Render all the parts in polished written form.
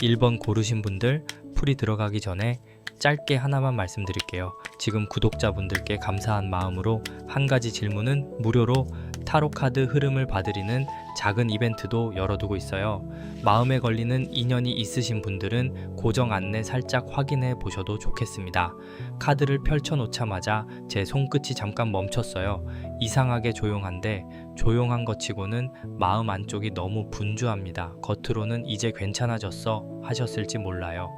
1번 고르신 분들 풀이 들어가기 전에 짧게 하나만 말씀드릴게요. 지금 구독자분들께 감사한 마음으로 한 가지 질문은 무료로 타로카드 흐름을 봐드리는 작은 이벤트도 열어두고 있어요. 마음에 걸리는 인연이 있으신 분들은 고정 안내 살짝 확인해 보셔도 좋겠습니다. 카드를 펼쳐놓자마자 제 손끝이 잠깐 멈췄어요. 이상하게 조용한데 조용한 것 치고는 마음 안쪽이 너무 분주합니다. 겉으로는 이제 괜찮아졌어 하셨을지 몰라요.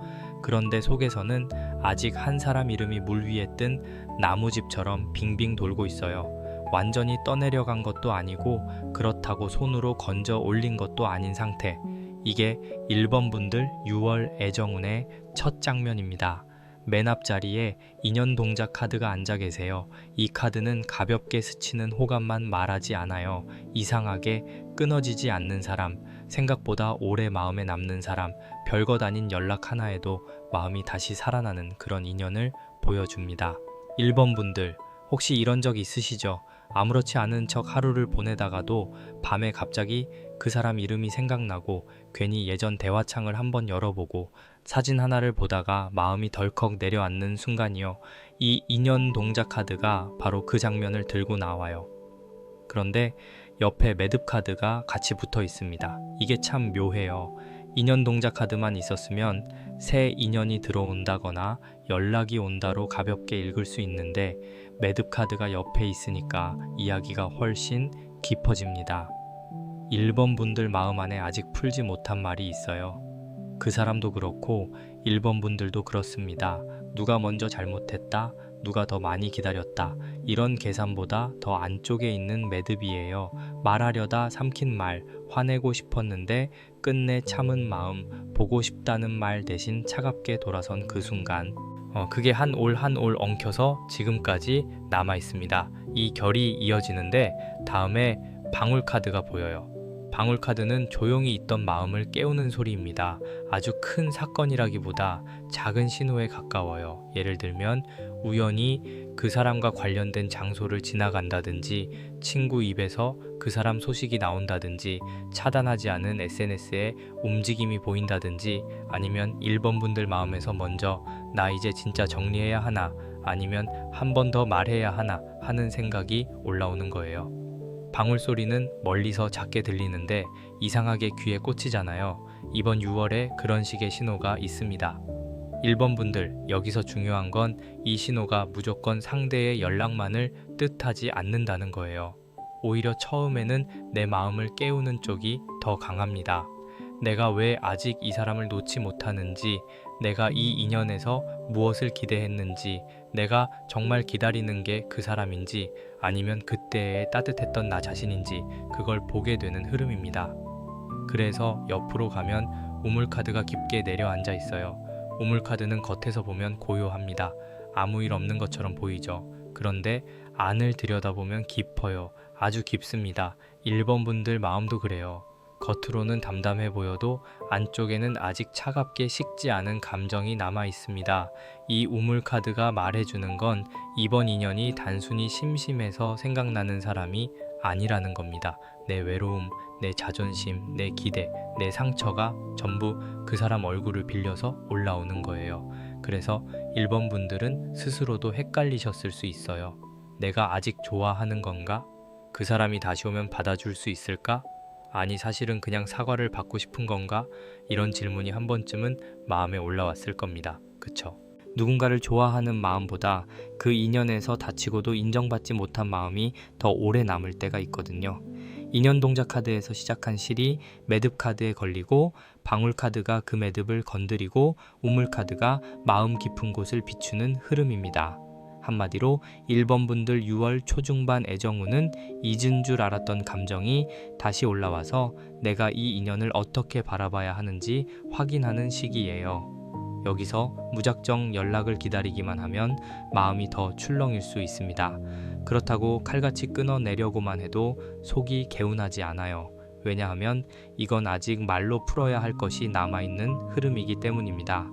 그런데 속에서는 아직 한 사람 이름이 물 위에 뜬 나무집처럼 빙빙 돌고 있어요. 완전히 떠내려간 것도 아니고 그렇다고 손으로 건져 올린 것도 아닌 상태. 이게 1번 분들 6월 애정운의 첫 장면입니다. 맨 앞자리에 인연 동작 카드가 앉아 계세요. 이 카드는 가볍게 스치는 호감만 말하지 않아요. 이상하게 끊어지지 않는 사람, 생각보다 오래 마음에 남는 사람, 별것 아닌 연락 하나에도 마음이 다시 살아나는 그런 인연을 보여줍니다. 1번 분들 혹시 이런 적 있으시죠? 아무렇지 않은 척 하루를 보내다가도 밤에 갑자기 그 사람 이름이 생각나고 괜히 예전 대화창을 한번 열어보고 사진 하나를 보다가 마음이 덜컥 내려앉는 순간이요. 이 인연 동작 카드가 바로 그 장면을 들고 나와요. 그런데 옆에 매듭 카드가 같이 붙어 있습니다. 이게 참 묘해요. 인연 동작 카드만 있었으면 새 인연이 들어온다거나 연락이 온다로 가볍게 읽을 수 있는데 매듭 카드가 옆에 있으니까 이야기가 훨씬 깊어집니다. 1번 분들 마음 안에 아직 풀지 못한 말이 있어요. 그 사람도 그렇고 1번 분들도 그렇습니다. 누가 먼저 잘못했다, 누가 더 많이 기다렸다, 이런 계산보다 더 안쪽에 있는 매듭이에요. 말하려다 삼킨 말, 화내고 싶었는데 끝내 참은 마음, 보고 싶다는 말 대신 차갑게 돌아선 그 순간, 그게 한 올 한 올 엉켜서 지금까지 남아 있습니다. 이 결이 이어지는데 다음에 방울 카드가 보여요. 방울 카드는 조용히 있던 마음을 깨우는 소리입니다. 아주 큰 사건이라기보다 작은 신호에 가까워요. 예를 들면 우연히 그 사람과 관련된 장소를 지나간다든지, 친구 입에서 그 사람 소식이 나온다든지, 차단하지 않은 SNS에 움직임이 보인다든지, 아니면 1번 분들 마음에서 먼저 나 이제 진짜 정리해야 하나, 아니면 한 번 더 말해야 하나 하는 생각이 올라오는 거예요. 방울 소리는 멀리서 작게 들리는데 이상하게 귀에 꽂히잖아요. 이번 6월에 그런 식의 신호가 있습니다. 1번 분들, 여기서 중요한 건 이 신호가 무조건 상대의 연락만을 뜻하지 않는다는 거예요. 오히려 처음에는 내 마음을 깨우는 쪽이 더 강합니다. 내가 왜 아직 이 사람을 놓지 못하는지, 내가 이 인연에서 무엇을 기대했는지, 내가 정말 기다리는 게 그 사람인지, 아니면 그때의 따뜻했던 나 자신인지 그걸 보게 되는 흐름입니다. 그래서 옆으로 가면 우물카드가 깊게 내려앉아 있어요. 우물카드는 겉에서 보면 고요합니다. 아무 일 없는 것처럼 보이죠. 그런데 안을 들여다보면 깊어요. 아주 깊습니다. 1번 분들 마음도 그래요. 겉으로는 담담해 보여도 안쪽에는 아직 차갑게 식지 않은 감정이 남아 있습니다. 이 우물카드가 말해주는 건 이번 인연이 단순히 심심해서 생각나는 사람이 아니라는 겁니다. 내 외로움, 내 자존심, 내 기대, 내 상처가 전부 그 사람 얼굴을 빌려서 올라오는 거예요. 그래서 1번 분들은 스스로도 헷갈리셨을 수 있어요. 내가 아직 좋아하는 건가? 그 사람이 다시 오면 받아줄 수 있을까? 아니 사실은 그냥 사과를 받고 싶은 건가? 이런 질문이 한 번쯤은 마음에 올라왔을 겁니다. 그쵸? 누군가를 좋아하는 마음보다 그 인연에서 다치고도 인정받지 못한 마음이 더 오래 남을 때가 있거든요. 인연 동작 카드에서 시작한 실이 매듭 카드에 걸리고, 방울 카드가 그 매듭을 건드리고, 우물 카드가 마음 깊은 곳을 비추는 흐름입니다. 한마디로 1번 분들 6월 초중반 애정운은 잊은 줄 알았던 감정이 다시 올라와서 내가 이 인연을 어떻게 바라봐야 하는지 확인하는 시기예요. 여기서 무작정 연락을 기다리기만 하면 마음이 더 출렁일 수 있습니다. 그렇다고 칼같이 끊어내려고만 해도 속이 개운하지 않아요. 왜냐하면 이건 아직 말로 풀어야 할 것이 남아있는 흐름이기 때문입니다.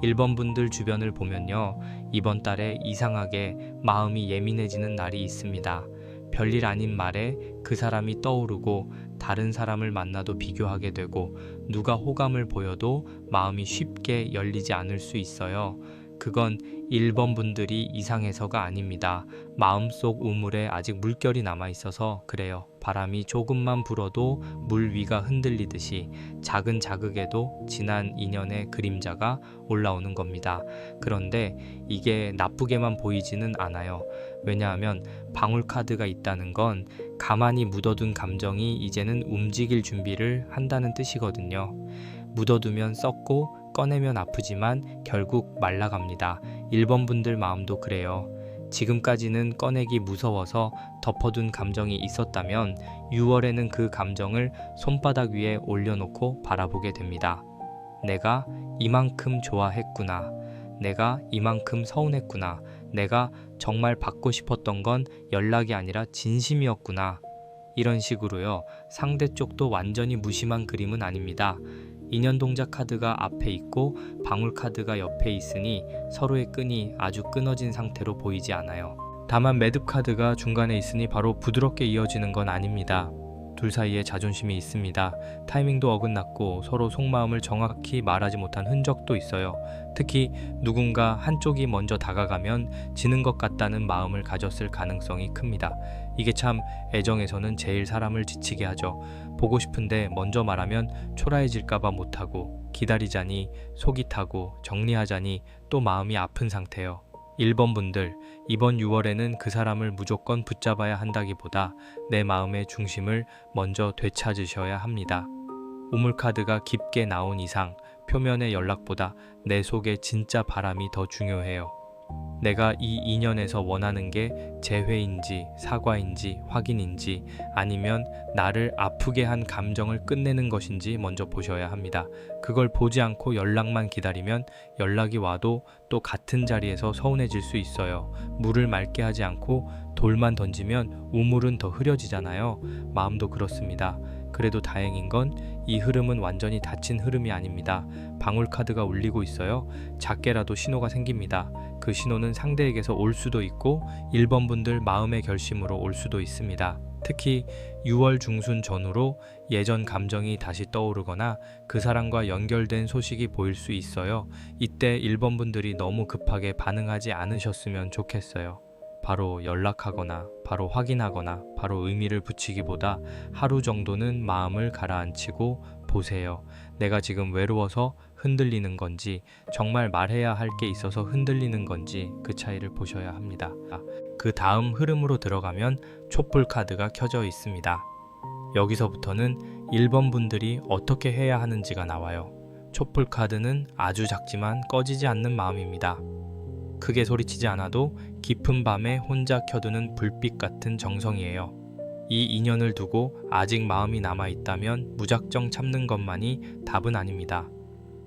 1번 분들 주변을 보면요, 이번 달에 이상하게 마음이 예민해지는 날이 있습니다. 별일 아닌 말에 그 사람이 떠오르고 다른 사람을 만나도 비교하게 되고 누가 호감을 보여도 마음이 쉽게 열리지 않을 수 있어요. 그건 1번 분들이 이상해서가 아닙니다. 마음속 우물에 아직 물결이 남아 있어서 그래요. 바람이 조금만 불어도 물 위가 흔들리듯이 작은 자극에도 지난 인연의 그림자가 올라오는 겁니다. 그런데 이게 나쁘게만 보이지는 않아요. 왜냐하면 방울 카드가 있다는 건 가만히 묻어둔 감정이 이제는 움직일 준비를 한다는 뜻이거든요. 묻어두면 썩고 꺼내면 아프지만 결국 말라갑니다. 1번 분들 마음도 그래요. 지금까지는 꺼내기 무서워서 덮어둔 감정이 있었다면 6월에는 그 감정을 손바닥 위에 올려놓고 바라보게 됩니다. 내가 이만큼 좋아했구나. 내가 이만큼 서운했구나. 내가 정말 받고 싶었던 건 연락이 아니라 진심이었구나. 이런 식으로요. 상대 쪽도 완전히 무심한 그림은 아닙니다. 인연동작 카드가 앞에 있고 방울 카드가 옆에 있으니 서로의 끈이 아주 끊어진 상태로 보이지 않아요. 다만 매듭 카드가 중간에 있으니 바로 부드럽게 이어지는 건 아닙니다. 둘 사이에 자존심이 있습니다. 타이밍도 어긋났고 서로 속마음을 정확히 말하지 못한 흔적도 있어요. 특히 누군가 한쪽이 먼저 다가가면 지는 것 같다는 마음을 가졌을 가능성이 큽니다. 이게 참 애정에서는 제일 사람을 지치게 하죠. 보고 싶은데 먼저 말하면 초라해질까봐 못하고 기다리자니 속이 타고 정리하자니 또 마음이 아픈 상태요. 1번 분들, 이번 6월에는 그 사람을 무조건 붙잡아야 한다기보다 내 마음의 중심을 먼저 되찾으셔야 합니다. 우물카드가 깊게 나온 이상 표면의 연락보다 내 속의 진짜 바람이 더 중요해요. 내가 이 인연에서 원하는 게 재회인지 사과인지 확인인지 아니면 나를 아프게 한 감정을 끝내는 것인지 먼저 보셔야 합니다. 그걸 보지 않고 연락만 기다리면 연락이 와도 또 같은 자리에서 서운해질 수 있어요. 물을 맑게 하지 않고 돌만 던지면 우물은 더 흐려지잖아요. 마음도 그렇습니다. 그래도 다행인 건 이 흐름은 완전히 닫힌 흐름이 아닙니다. 방울 카드가 울리고 있어요. 작게라도 신호가 생깁니다. 그 신호는 상대에게서 올 수도 있고 1번 분들 마음의 결심으로 올 수도 있습니다. 특히 6월 중순 전후로 예전 감정이 다시 떠오르거나 그 사람과 연결된 소식이 보일 수 있어요. 이때 1번 분들이 너무 급하게 반응하지 않으셨으면 좋겠어요. 바로 연락하거나 바로 확인하거나 바로 의미를 붙이기보다 하루 정도는 마음을 가라앉히고 보세요. 내가 지금 외로워서 흔들리는 건지 정말 말해야 할 게 있어서 흔들리는 건지 그 차이를 보셔야 합니다. 그 다음 흐름으로 들어가면 촛불 카드가 켜져 있습니다. 여기서부터는 1번 분들이 어떻게 해야 하는지가 나와요. 촛불 카드는 아주 작지만 꺼지지 않는 마음입니다. 크게 소리치지 않아도 깊은 밤에 혼자 켜두는 불빛 같은 정성이에요. 이 인연을 두고 아직 마음이 남아있다면 무작정 참는 것만이 답은 아닙니다.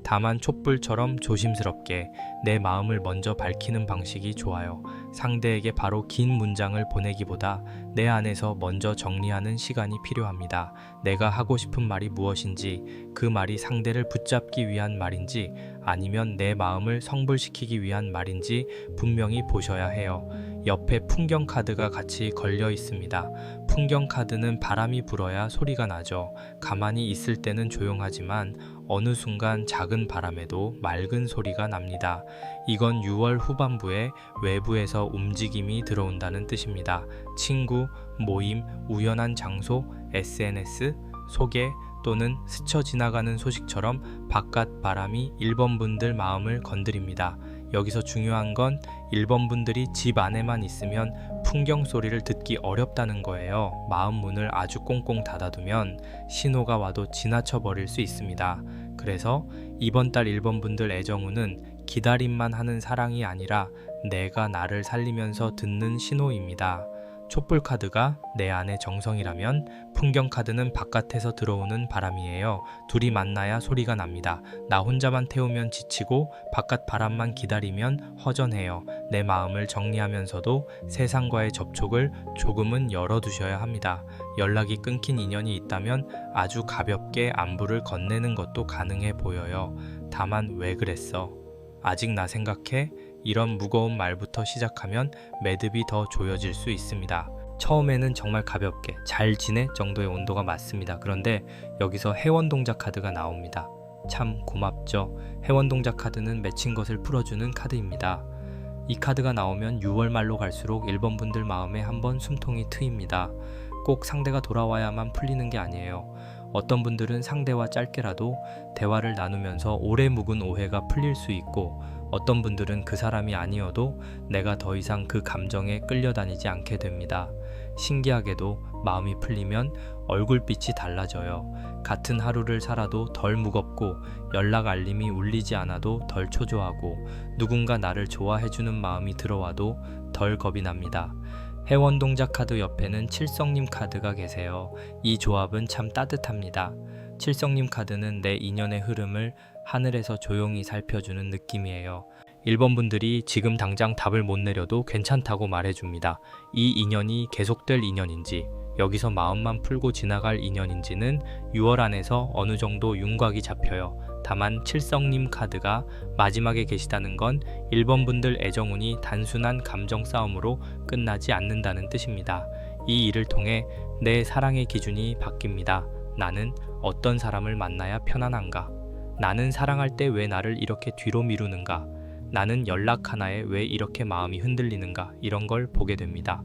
다만 촛불처럼 조심스럽게 내 마음을 먼저 밝히는 방식이 좋아요. 상대에게 바로 긴 문장을 보내기보다 내 안에서 먼저 정리하는 시간이 필요합니다. 내가 하고 싶은 말이 무엇인지, 그 말이 상대를 붙잡기 위한 말인지 아니면 내 마음을 성불시키기 위한 말인지 분명히 보셔야 해요. 옆에 풍경 카드가 같이 걸려 있습니다. 풍경 카드는 바람이 불어야 소리가 나죠. 가만히 있을 때는 조용하지만 어느 순간 작은 바람에도 맑은 소리가 납니다. 이건 6월 후반부에 외부에서 움직임이 들어온다는 뜻입니다. 친구, 모임, 우연한 장소, SNS, 소개 또는 스쳐 지나가는 소식처럼 바깥 바람이 1번 분들 마음을 건드립니다. 여기서 중요한 건 1번 분들이 집 안에만 있으면 풍경 소리를 듣기 어렵다는 거예요. 마음 문을 아주 꽁꽁 닫아두면 신호가 와도 지나쳐 버릴 수 있습니다. 그래서 이번 달 1번 분들 애정운은 기다림만 하는 사랑이 아니라 내가 나를 살리면서 듣는 신호입니다. 촛불 카드가 내 안의 정성이라면 풍경 카드는 바깥에서 들어오는 바람이에요. 둘이 만나야 소리가 납니다. 나 혼자만 태우면 지치고 바깥 바람만 기다리면 허전해요. 내 마음을 정리하면서도 세상과의 접촉을 조금은 열어두셔야 합니다. 연락이 끊긴 인연이 있다면 아주 가볍게 안부를 건네는 것도 가능해 보여요. 다만 왜 그랬어? 아직 나 생각해? 이런 무거운 말부터 시작하면 매듭이 더 조여질 수 있습니다. 처음에는 정말 가볍게 잘 지내 정도의 온도가 맞습니다. 그런데 여기서 회원 동작 카드가 나옵니다. 참 고맙죠. 회원 동작 카드는 맺힌 것을 풀어주는 카드입니다. 이 카드가 나오면 6월 말로 갈수록 1번 분들 마음에 한번 숨통이 트입니다. 꼭 상대가 돌아와야만 풀리는 게 아니에요. 어떤 분들은 상대와 짧게라도 대화를 나누면서 오래 묵은 오해가 풀릴 수 있고, 어떤 분들은 그 사람이 아니어도 내가 더 이상 그 감정에 끌려다니지 않게 됩니다. 신기하게도 마음이 풀리면 얼굴빛이 달라져요. 같은 하루를 살아도 덜 무겁고, 연락 알림이 울리지 않아도 덜 초조하고, 누군가 나를 좋아해주는 마음이 들어와도 덜 겁이 납니다. 회원 동작 카드 옆에는 칠성님 카드가 계세요. 이 조합은 참 따뜻합니다. 칠성님 카드는 내 인연의 흐름을 하늘에서 조용히 살펴주는 느낌이에요. 1번 분들이 지금 당장 답을 못 내려도 괜찮다고 말해줍니다. 이 인연이 계속될 인연인지, 여기서 마음만 풀고 지나갈 인연인지는 6월 안에서 어느 정도 윤곽이 잡혀요. 다만 칠성님 카드가 마지막에 계시다는 건 1번 분들 애정운이 단순한 감정 싸움으로 끝나지 않는다는 뜻입니다. 이 일을 통해 내 사랑의 기준이 바뀝니다. 나는 어떤 사람을 만나야 편안한가? 나는 사랑할 때 왜 나를 이렇게 뒤로 미루는가? 나는 연락 하나에 왜 이렇게 마음이 흔들리는가? 이런 걸 보게 됩니다.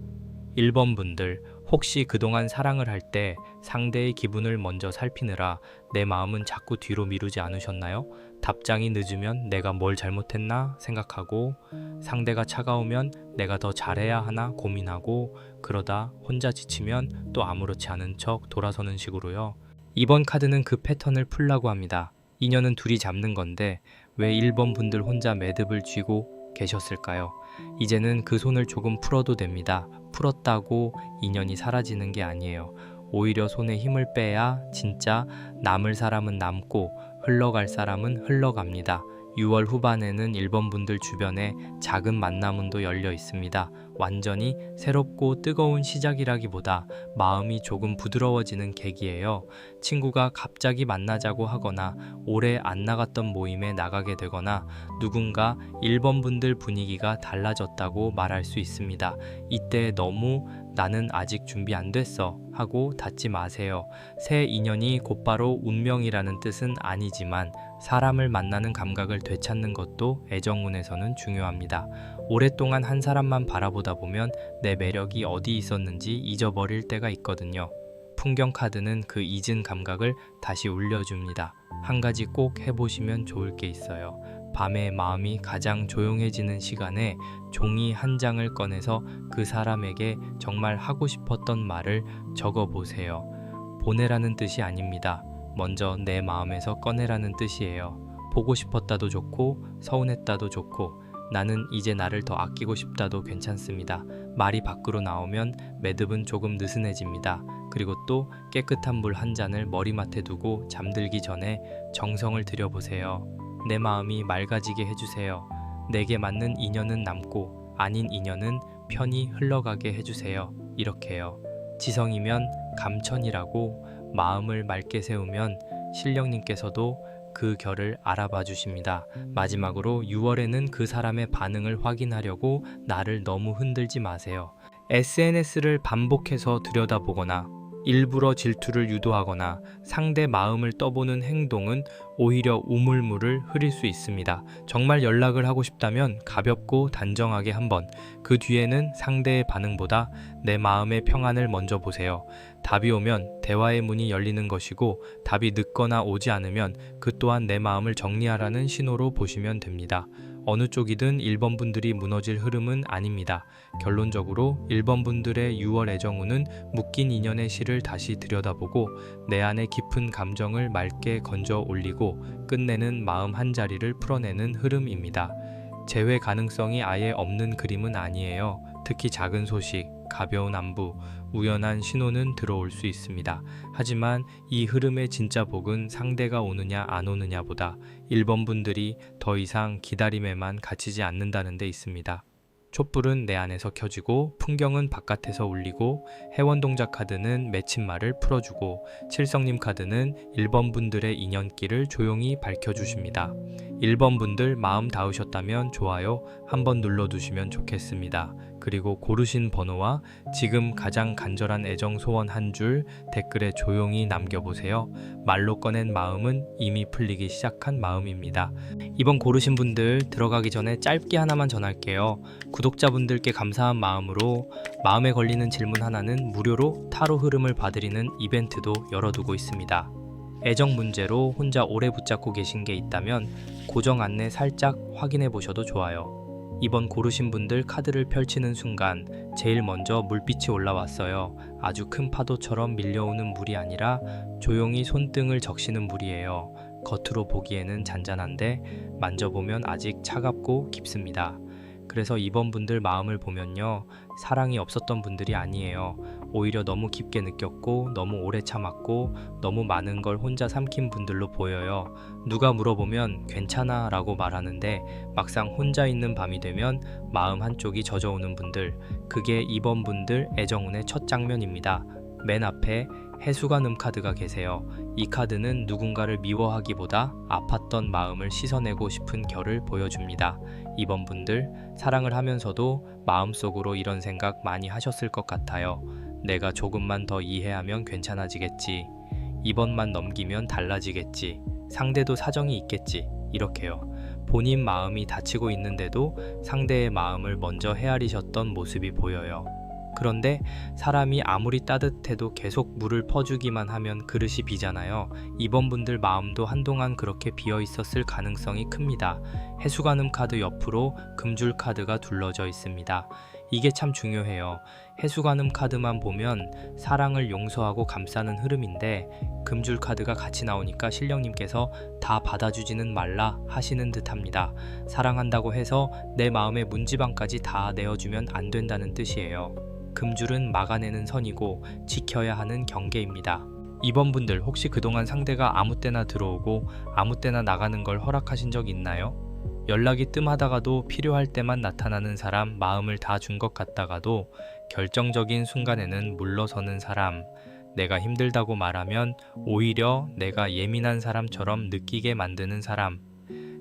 1번 분들, 혹시 그동안 사랑을 할 때 상대의 기분을 먼저 살피느라 내 마음은 자꾸 뒤로 미루지 않으셨나요? 답장이 늦으면 내가 뭘 잘못했나 생각하고, 상대가 차가우면 내가 더 잘해야 하나 고민하고, 그러다 혼자 지치면 또 아무렇지 않은 척 돌아서는 식으로요. 이번 카드는 그 패턴을 풀라고 합니다. 인연은 둘이 잡는 건데 왜 1번 분들 혼자 매듭을 쥐고 계셨을까요? 이제는 그 손을 조금 풀어도 됩니다. 풀었다고 인연이 사라지는 게 아니에요. 오히려 손에 힘을 빼야 진짜 남을 사람은 남고 흘러갈 사람은 흘러갑니다. 6월 후반에는 1번 분들 주변에 작은 만남운도 열려 있습니다. 완전히 새롭고 뜨거운 시작이라기보다 마음이 조금 부드러워지는 계기예요. 친구가 갑자기 만나자고 하거나 오래 안 나갔던 모임에 나가게 되거나 누군가 1번 분들 분위기가 달라졌다고 말할 수 있습니다. 이때 너무 나는 아직 준비 안 됐어 하고 닫지 마세요. 새 인연이 곧바로 운명이라는 뜻은 아니지만 사람을 만나는 감각을 되찾는 것도 애정운에서는 중요합니다. 오랫동안 한 사람만 바라보다 보면 내 매력이 어디 있었는지 잊어버릴 때가 있거든요. 풍경 카드는 그 잊은 감각을 다시 울려줍니다. 한 가지 꼭 해보시면 좋을 게 있어요. 밤에 마음이 가장 조용해지는 시간에 종이 한 장을 꺼내서 그 사람에게 정말 하고 싶었던 말을 적어보세요. 보내라는 뜻이 아닙니다. 먼저 내 마음에서 꺼내라는 뜻이에요. 보고 싶었다도 좋고 서운했다도 좋고 나는 이제 나를 더 아끼고 싶다도 괜찮습니다. 말이 밖으로 나오면 매듭은 조금 느슨해집니다. 그리고 또 깨끗한 물 한 잔을 머리맡에 두고 잠들기 전에 정성을 들여보세요. 내 마음이 맑아지게 해주세요. 내게 맞는 인연은 남고 아닌 인연은 편히 흘러가게 해주세요. 이렇게요. 지성이면 감천이라고 마음을 맑게 세우면 신령님께서도 그 결을 알아봐 주십니다. 마지막으로 6월에는 그 사람의 반응을 확인하려고 나를 너무 흔들지 마세요. SNS를 반복해서 들여다보거나 일부러 질투를 유도하거나 상대 마음을 떠보는 행동은 오히려 우물물을 흐릴 수 있습니다. 정말 연락을 하고 싶다면 가볍고 단정하게 한번, 그 뒤에는 상대의 반응보다 내 마음의 평안을 먼저 보세요. 답이 오면 대화의 문이 열리는 것이고 답이 늦거나 오지 않으면 그 또한 내 마음을 정리하라는 신호로 보시면 됩니다. 어느 쪽이든 1번 분들이 무너질 흐름은 아닙니다. 결론적으로 1번 분들의 6월 애정운은 묶인 인연의 실을 다시 들여다보고 내 안의 깊은 감정을 맑게 건져 올리고 끝내는 마음 한자리를 풀어내는 흐름입니다. 재회 가능성이 아예 없는 그림은 아니에요. 특히 작은 소식, 가벼운 안부, 우연한 신호는 들어올 수 있습니다. 하지만 이 흐름의 진짜 복은 상대가 오느냐 안 오느냐보다 1번 분들이 더 이상 기다림에만 갇히지 않는다는 데 있습니다. 촛불은 내 안에서 켜지고 풍경은 바깥에서 울리고 회원 동작 카드는 맺힌 말을 풀어주고 칠성님 카드는 1번 분들의 인연길을 조용히 밝혀주십니다. 1번 분들 마음 닿으셨다면 좋아요 한번 눌러두시면 좋겠습니다. 그리고 고르신 번호와 지금 가장 간절한 애정 소원 한 줄 댓글에 조용히 남겨보세요. 말로 꺼낸 마음은 이미 풀리기 시작한 마음입니다. 이번 고르신 분들 들어가기 전에 짧게 하나만 전할게요. 구독자분들께 감사한 마음으로 마음에 걸리는 질문 하나는 무료로 타로 흐름을 봐드리는 이벤트도 열어두고 있습니다. 애정 문제로 혼자 오래 붙잡고 계신 게 있다면 고정 안내 살짝 확인해 보셔도 좋아요. 이번 고르신 분들 카드를 펼치는 순간 제일 먼저 물빛이 올라왔어요. 아주 큰 파도처럼 밀려오는 물이 아니라 조용히 손등을 적시는 물이에요. 겉으로 보기에는 잔잔한데 만져보면 아직 차갑고 깊습니다. 그래서 이번 분들 마음을 보면요, 사랑이 없었던 분들이 아니에요. 오히려 너무 깊게 느꼈고 너무 오래 참았고 너무 많은 걸 혼자 삼킨 분들로 보여요. 누가 물어보면 괜찮아 라고 말하는데 막상 혼자 있는 밤이 되면 마음 한쪽이 젖어오는 분들, 그게 이번 분들 애정운의 첫 장면입니다. 맨 앞에 해수관음 카드가 계세요. 이 카드는 누군가를 미워하기보다 아팠던 마음을 씻어내고 싶은 결을 보여줍니다. 이번 분들 사랑을 하면서도 마음속으로 이런 생각 많이 하셨을 것 같아요. 내가 조금만 더 이해하면 괜찮아지겠지. 이번만 넘기면 달라지겠지. 상대도 사정이 있겠지. 이렇게요. 본인 마음이 다치고 있는데도 상대의 마음을 먼저 헤아리셨던 모습이 보여요. 그런데 사람이 아무리 따뜻해도 계속 물을 퍼주기만 하면 그릇이 비잖아요. 이번 분들 마음도 한동안 그렇게 비어 있었을 가능성이 큽니다. 해수관음 카드 옆으로 금줄 카드가 둘러져 있습니다. 이게 참 중요해요. 해수관음 카드만 보면 사랑을 용서하고 감싸는 흐름인데 금줄 카드가 같이 나오니까 신령님께서 다 받아주지는 말라 하시는 듯합니다. 사랑한다고 해서 내 마음의 문지방까지 다 내어주면 안 된다는 뜻이에요. 금줄은 막아내는 선이고 지켜야 하는 경계입니다. 이번 분들 혹시 그동안 상대가 아무 때나 들어오고 아무 때나 나가는 걸 허락하신 적 있나요? 연락이 뜸하다가도 필요할 때만 나타나는 사람, 마음을 다 준 것 같다가도 결정적인 순간에는 물러서는 사람, 내가 힘들다고 말하면 오히려 내가 예민한 사람처럼 느끼게 만드는 사람,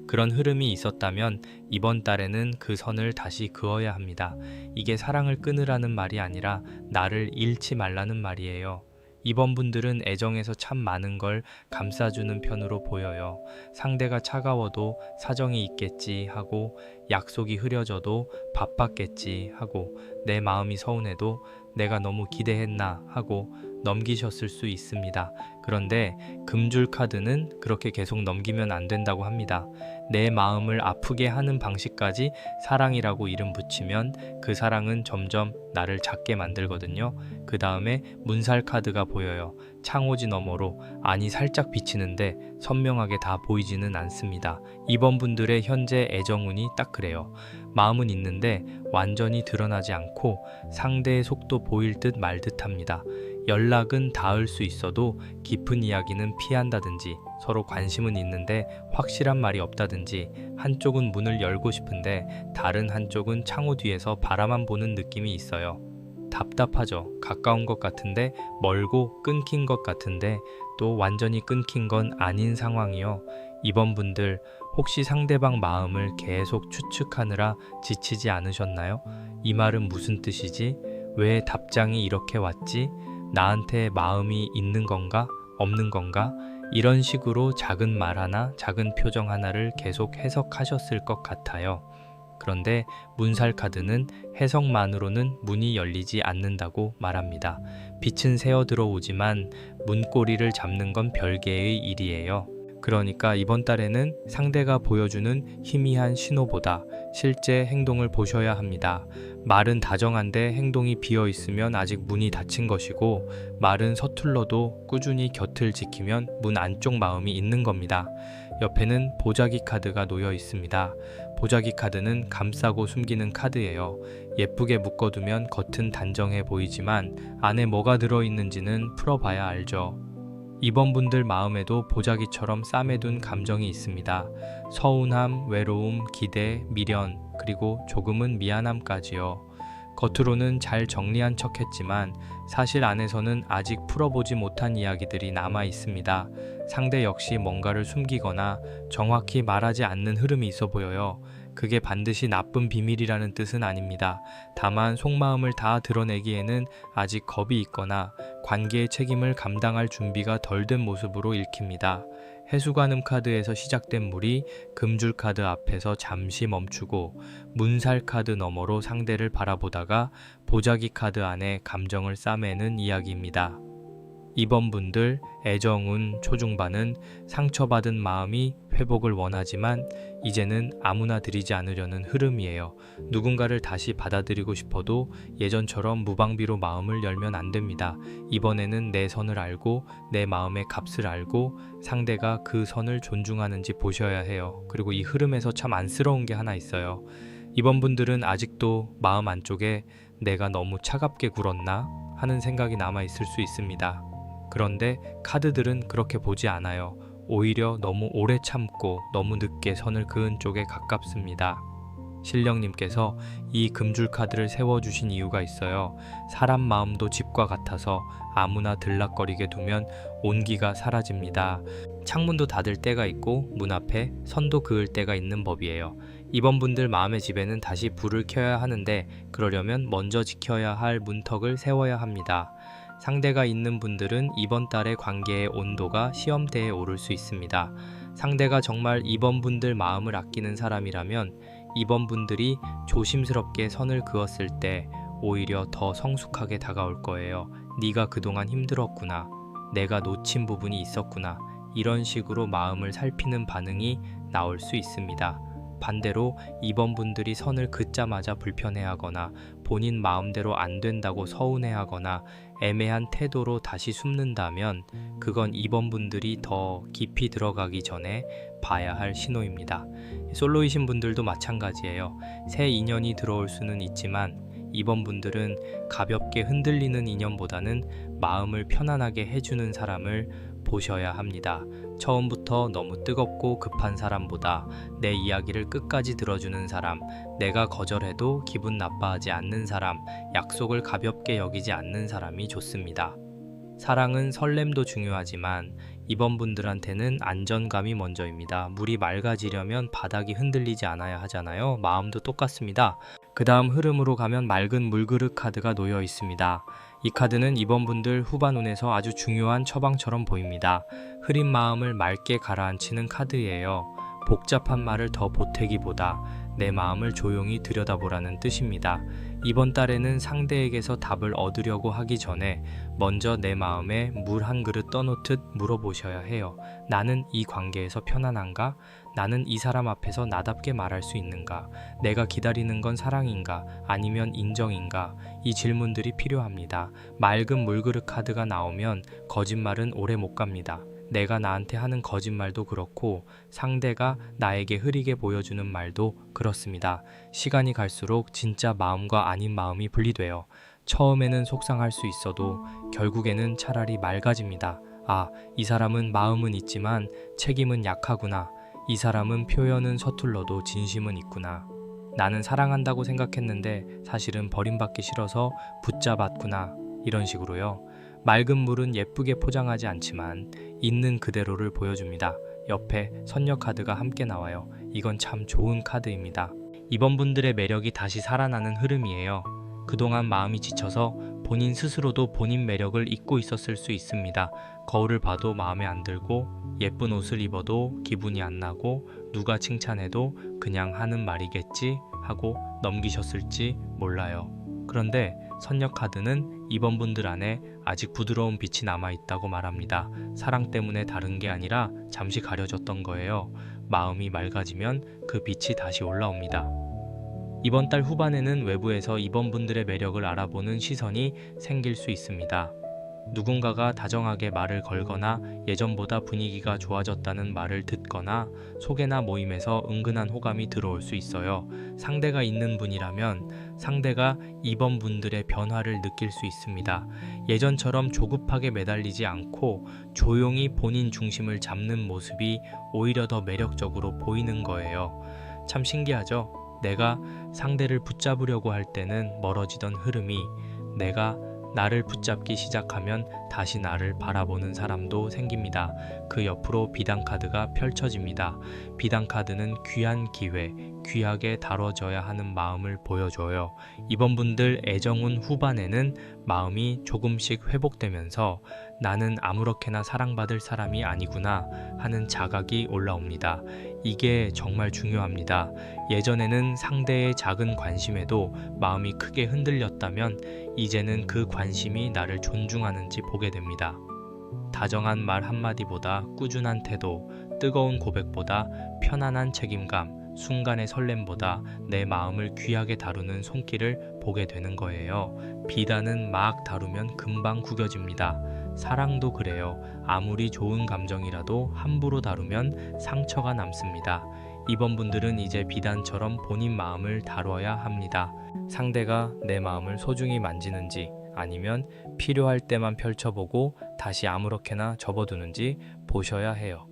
그런 흐름이 있었다면 이번 달에는 그 선을 다시 그어야 합니다. 이게 사랑을 끊으라는 말이 아니라 나를 잃지 말라는 말이에요. 이번 분들은 애정에서 참 많은 걸 감싸주는 편으로 보여요. 상대가 차가워도 사정이 있겠지 하고, 약속이 흐려져도 바빴겠지 하고, 내 마음이 서운해도 내가 너무 기대했나 하고 넘기셨을 수 있습니다. 그런데 금줄 카드는 그렇게 계속 넘기면 안 된다고 합니다. 내 마음을 아프게 하는 방식까지 사랑이라고 이름 붙이면 그 사랑은 점점 나를 작게 만들거든요. 그 다음에 문살 카드가 보여요. 창호지 너머로, 아니 살짝 비치는데 선명하게 다 보이지는 않습니다. 이번 분들의 현재 애정운이 딱 그래요. 마음은 있는데 완전히 드러나지 않고 상대의 속도 보일 듯 말 듯 합니다. 연락은 닿을 수 있어도 깊은 이야기는 피한다든지, 서로 관심은 있는데 확실한 말이 없다든지, 한쪽은 문을 열고 싶은데 다른 한쪽은 창호 뒤에서 바라만 보는 느낌이 있어요. 답답하죠. 가까운 것 같은데 멀고 끊긴 것 같은데 또 완전히 끊긴 건 아닌 상황이요. 이번 분들 혹시 상대방 마음을 계속 추측하느라 지치지 않으셨나요? 이 말은 무슨 뜻이지? 왜 답장이 이렇게 왔지? 나한테 마음이 있는 건가? 없는 건가? 이런 식으로 작은 말 하나, 작은 표정 하나를 계속 해석하셨을 것 같아요. 그런데 문살 카드는 해석만으로는 문이 열리지 않는다고 말합니다. 빛은 새어 들어오지만 문고리를 잡는 건 별개의 일이에요. 그러니까 이번 달에는 상대가 보여주는 희미한 신호보다 실제 행동을 보셔야 합니다. 말은 다정한데 행동이 비어 있으면 아직 문이 닫힌 것이고, 말은 서툴러도 꾸준히 곁을 지키면 문 안쪽 마음이 있는 겁니다. 옆에는 보자기 카드가 놓여 있습니다. 보자기 카드는 감싸고 숨기는 카드예요. 예쁘게 묶어두면 겉은 단정해 보이지만 안에 뭐가 들어있는지는 풀어봐야 알죠. 이번 분들 마음에도 보자기처럼 싸매둔 감정이 있습니다. 서운함, 외로움, 기대, 미련, 그리고 조금은 미안함까지요. 겉으로는 잘 정리한 척 했지만 사실 안에서는 아직 풀어보지 못한 이야기들이 남아 있습니다. 상대 역시 뭔가를 숨기거나 정확히 말하지 않는 흐름이 있어 보여요. 그게 반드시 나쁜 비밀이라는 뜻은 아닙니다. 다만 속마음을 다 드러내기에는 아직 겁이 있거나 관계의 책임을 감당할 준비가 덜 된 모습으로 읽힙니다. 해수관음 카드에서 시작된 물이 금줄 카드 앞에서 잠시 멈추고 문살 카드 너머로 상대를 바라보다가 보자기 카드 안에 감정을 싸매는 이야기입니다. 이번 분들 애정운 초중반은 상처받은 마음이 회복을 원하지만 이제는 아무나 드리지 않으려는 흐름이에요. 누군가를 다시 받아들이고 싶어도 예전처럼 무방비로 마음을 열면 안 됩니다. 이번에는 내 선을 알고 내 마음의 값을 알고 상대가 그 선을 존중하는지 보셔야 해요. 그리고 이 흐름에서 참 안쓰러운 게 하나 있어요. 이번 분들은 아직도 마음 안쪽에 내가 너무 차갑게 굴었나 하는 생각이 남아 있을 수 있습니다. 그런데 카드들은 그렇게 보지 않아요. 오히려 너무 오래 참고 너무 늦게 선을 그은 쪽에 가깝습니다. 신령님께서 이 금줄 카드를 세워주신 이유가 있어요. 사람 마음도 집과 같아서 아무나 들락거리게 두면 온기가 사라집니다. 창문도 닫을 때가 있고 문 앞에 선도 그을 때가 있는 법이에요. 이번 분들 마음의 집에는 다시 불을 켜야 하는데 그러려면 먼저 지켜야 할 문턱을 세워야 합니다. 상대가 있는 분들은 이번 달의 관계의 온도가 시험대에 오를 수 있습니다. 상대가 정말 이번 분들 마음을 아끼는 사람이라면 이번 분들이 조심스럽게 선을 그었을 때 오히려 더 성숙하게 다가올 거예요. 네가 그동안 힘들었구나. 내가 놓친 부분이 있었구나. 이런 식으로 마음을 살피는 반응이 나올 수 있습니다. 반대로 이번 분들이 선을 긋자마자 불편해하거나 본인 마음대로 안 된다고 서운해하거나 애매한 태도로 다시 숨는다면 그건 이번 분들이 더 깊이 들어가기 전에 봐야 할 신호입니다. 솔로이신 분들도 마찬가지예요. 새 인연이 들어올 수는 있지만 이번 분들은 가볍게 흔들리는 인연보다는 마음을 편안하게 해주는 사람을 보셔야 합니다. 처음부터 너무 뜨겁고 급한 사람보다 내 이야기를 끝까지 들어주는 사람, 내가 거절해도 기분 나빠하지 않는 사람, 약속을 가볍게 여기지 않는 사람이 좋습니다. 사랑은 설렘도 중요하지만 이번 분들한테는 안정감이 먼저입니다. 물이 맑아지려면 바닥이 흔들리지 않아야 하잖아요. 마음도 똑같습니다. 그 다음 흐름으로 가면 맑은 물그릇 카드가 놓여 있습니다. 이 카드는 이번 분들 후반운에서 아주 중요한 처방처럼 보입니다. 흐린 마음을 맑게 가라앉히는 카드예요. 복잡한 말을 더 보태기보다 내 마음을 조용히 들여다보라는 뜻입니다. 이번 달에는 상대에게서 답을 얻으려고 하기 전에 먼저 내 마음에 물 한 그릇 떠놓듯 물어보셔야 해요. 나는 이 관계에서 편안한가? 나는 이 사람 앞에서 나답게 말할 수 있는가? 내가 기다리는 건 사랑인가? 아니면 인정인가? 이 질문들이 필요합니다. 맑은 물그릇 카드가 나오면 거짓말은 오래 못 갑니다. 내가 나한테 하는 거짓말도 그렇고 상대가 나에게 흐리게 보여주는 말도 그렇습니다. 시간이 갈수록 진짜 마음과 아닌 마음이 분리돼요. 처음에는 속상할 수 있어도 결국에는 차라리 맑아집니다. 아, 이 사람은 마음은 있지만 책임은 약하구나. 이 사람은 표현은 서툴러도 진심은 있구나. 나는 사랑한다고 생각했는데 사실은 버림받기 싫어서 붙잡았구나. 이런 식으로요. 맑은 물은 예쁘게 포장하지 않지만 있는 그대로를 보여줍니다. 옆에 선녀 카드가 함께 나와요. 이건 참 좋은 카드입니다. 이번 분들의 매력이 다시 살아나는 흐름이에요. 그동안 마음이 지쳐서 본인 스스로도 본인 매력을 잊고 있었을 수 있습니다. 거울을 봐도 마음에 안 들고 예쁜 옷을 입어도 기분이 안 나고 누가 칭찬해도 그냥 하는 말이겠지 하고 넘기셨을지 몰라요. 그런데 선녀 카드는 이번 분들 안에 아직 부드러운 빛이 남아있다고 말합니다. 사랑 때문에 다른 게 아니라 잠시 가려졌던 거예요. 마음이 맑아지면 그 빛이 다시 올라옵니다. 이번 달 후반에는 외부에서 이번 분들의 매력을 알아보는 시선이 생길 수 있습니다. 누군가가 다정하게 말을 걸거나 예전보다 분위기가 좋아졌다는 말을 듣거나 소개나 모임에서 은근한 호감이 들어올 수 있어요. 상대가 있는 분이라면 상대가 이번 분들의 변화를 느낄 수 있습니다. 예전처럼 조급하게 매달리지 않고 조용히 본인 중심을 잡는 모습이 오히려 더 매력적으로 보이는 거예요. 참 신기하죠? 내가 상대를 붙잡으려고 할 때는 멀어지던 흐름이 내가 나를 붙잡기 시작하면 다시 나를 바라보는 사람도 생깁니다. 그 옆으로 비단카드가 펼쳐집니다. 비단카드는 귀한 기회, 귀하게 다뤄져야 하는 마음을 보여줘요. 이번 분들 애정운 후반에는 마음이 조금씩 회복되면서 나는 아무렇게나 사랑받을 사람이 아니구나 하는 자각이 올라옵니다. 이게 정말 중요합니다. 예전에는 상대의 작은 관심에도 마음이 크게 흔들렸다면 이제는 그 관심이 나를 존중하는지 보게 됩니다. 다정한 말 한마디보다 꾸준한 태도, 뜨거운 고백보다 편안한 책임감, 순간의 설렘보다 내 마음을 귀하게 다루는 손길을 보게 되는 거예요. 비단은 막 다루면 금방 구겨집니다. 사랑도 그래요. 아무리 좋은 감정이라도 함부로 다루면 상처가 남습니다. 이번 분들은 이제 비단처럼 본인 마음을 다뤄야 합니다. 상대가 내 마음을 소중히 만지는지 아니면 필요할 때만 펼쳐보고 다시 아무렇게나 접어두는지 보셔야 해요.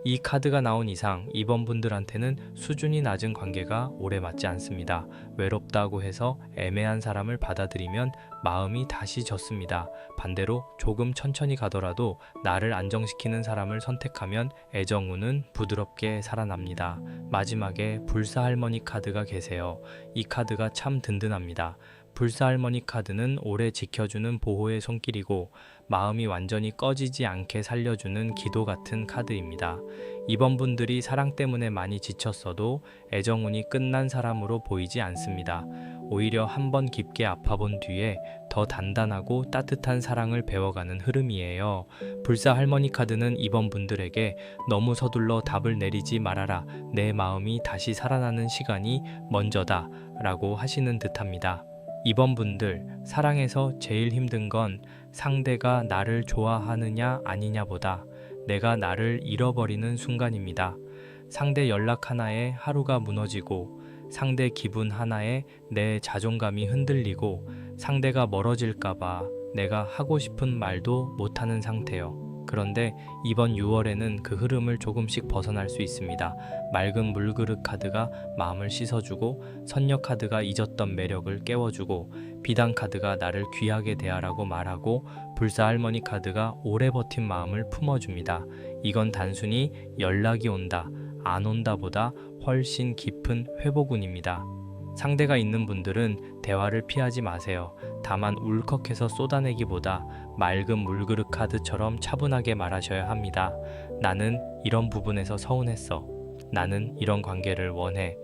이 카드가 나온 이상 이번 분들한테는 수준이 낮은 관계가 오래 맞지 않습니다. 외롭다고 해서 애매한 사람을 받아들이면 마음이 다시 젖습니다. 반대로 조금 천천히 가더라도 나를 안정시키는 사람을 선택하면 애정운은 부드럽게 살아납니다. 마지막에 불사할머니 카드가 계세요. 이 카드가 참 든든합니다. 불사할머니 카드는 오래 지켜주는 보호의 손길이고 마음이 완전히 꺼지지 않게 살려주는 기도 같은 카드입니다. 이번 분들이 사랑 때문에 많이 지쳤어도 애정운이 끝난 사람으로 보이지 않습니다. 오히려 한번 깊게 아파본 뒤에 더 단단하고 따뜻한 사랑을 배워가는 흐름이에요. 불사할머니 카드는 이번 분들에게 너무 서둘러 답을 내리지 말아라. 내 마음이 다시 살아나는 시간이 먼저다 라고 하시는 듯합니다. 이번 분들, 사랑에서 제일 힘든 건 상대가 나를 좋아하느냐 아니냐보다 내가 나를 잃어버리는 순간입니다. 상대 연락 하나에 하루가 무너지고 상대 기분 하나에 내 자존감이 흔들리고 상대가 멀어질까봐 내가 하고 싶은 말도 못하는 상태요. 그런데 이번 6월에는 그 흐름을 조금씩 벗어날 수 있습니다. 맑은 물그릇 카드가 마음을 씻어주고 선녀 카드가 잊었던 매력을 깨워주고 비단 카드가 나를 귀하게 대하라고 말하고 불사할머니 카드가 오래 버틴 마음을 품어줍니다. 이건 단순히 연락이 온다, 안 온다 보다 훨씬 깊은 회복운입니다. 상대가 있는 분들은 대화를 피하지 마세요. 다만 울컥해서 쏟아내기보다 맑은 물그릇 카드처럼 차분하게 말하셔야 합니다. 나는 이런 부분에서 서운했어. 나는 이런 관계를 원해.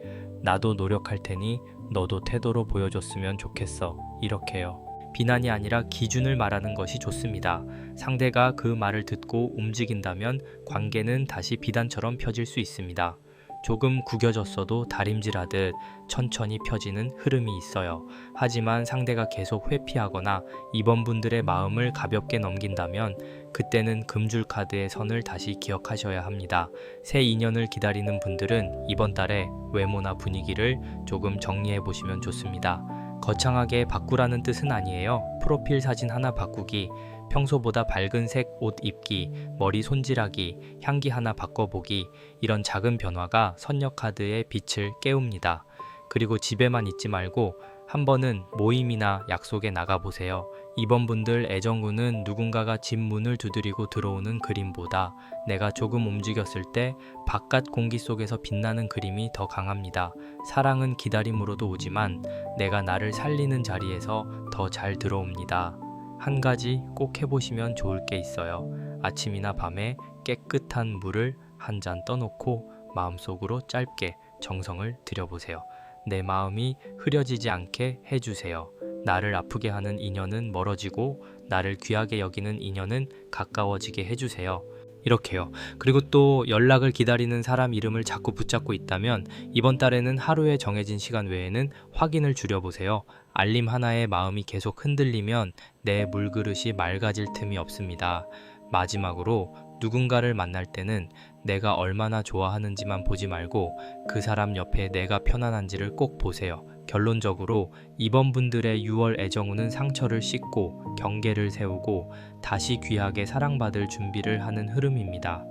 나도 노력할 테니 너도 태도로 보여줬으면 좋겠어. 이렇게요. 비난이 아니라 기준을 말하는 것이 좋습니다. 상대가 그 말을 듣고 움직인다면 관계는 다시 비단처럼 펴질 수 있습니다. 조금 구겨졌어도 다림질하듯 천천히 펴지는 흐름이 있어요. 하지만 상대가 계속 회피하거나 이번 분들의 마음을 가볍게 넘긴다면 그때는 금줄 카드의 선을 다시 기억하셔야 합니다. 새 인연을 기다리는 분들은 이번 달에 외모나 분위기를 조금 정리해 보시면 좋습니다. 거창하게 바꾸라는 뜻은 아니에요. 프로필 사진 하나 바꾸기, 평소보다 밝은 색 옷 입기, 머리 손질하기, 향기 하나 바꿔보기, 이런 작은 변화가 선녀 카드의 빛을 깨웁니다. 그리고 집에만 있지 말고 한 번은 모임이나 약속에 나가보세요. 이번 분들 애정운은 누군가가 집 문을 두드리고 들어오는 그림보다 내가 조금 움직였을 때 바깥 공기 속에서 빛나는 그림이 더 강합니다. 사랑은 기다림으로도 오지만 내가 나를 살리는 자리에서 더 잘 들어옵니다. 한 가지 꼭 해보시면 좋을 게 있어요. 아침이나 밤에 깨끗한 물을 한 잔 떠놓고 마음속으로 짧게 정성을 들여보세요. 내 마음이 흐려지지 않게 해주세요. 나를 아프게 하는 인연은 멀어지고 나를 귀하게 여기는 인연은 가까워지게 해주세요. 이렇게요. 그리고 또 연락을 기다리는 사람 이름을 자꾸 붙잡고 있다면 이번 달에는 하루에 정해진 시간 외에는 확인을 줄여보세요. 알림 하나에 마음이 계속 흔들리면 내 물그릇이 맑아질 틈이 없습니다. 마지막으로 누군가를 만날 때는 내가 얼마나 좋아하는지만 보지 말고 그 사람 옆에 내가 편안한지를 꼭 보세요. 결론적으로 이번 분들의 6월 애정운은 상처를 씻고 경계를 세우고 다시 귀하게 사랑받을 준비를 하는 흐름입니다.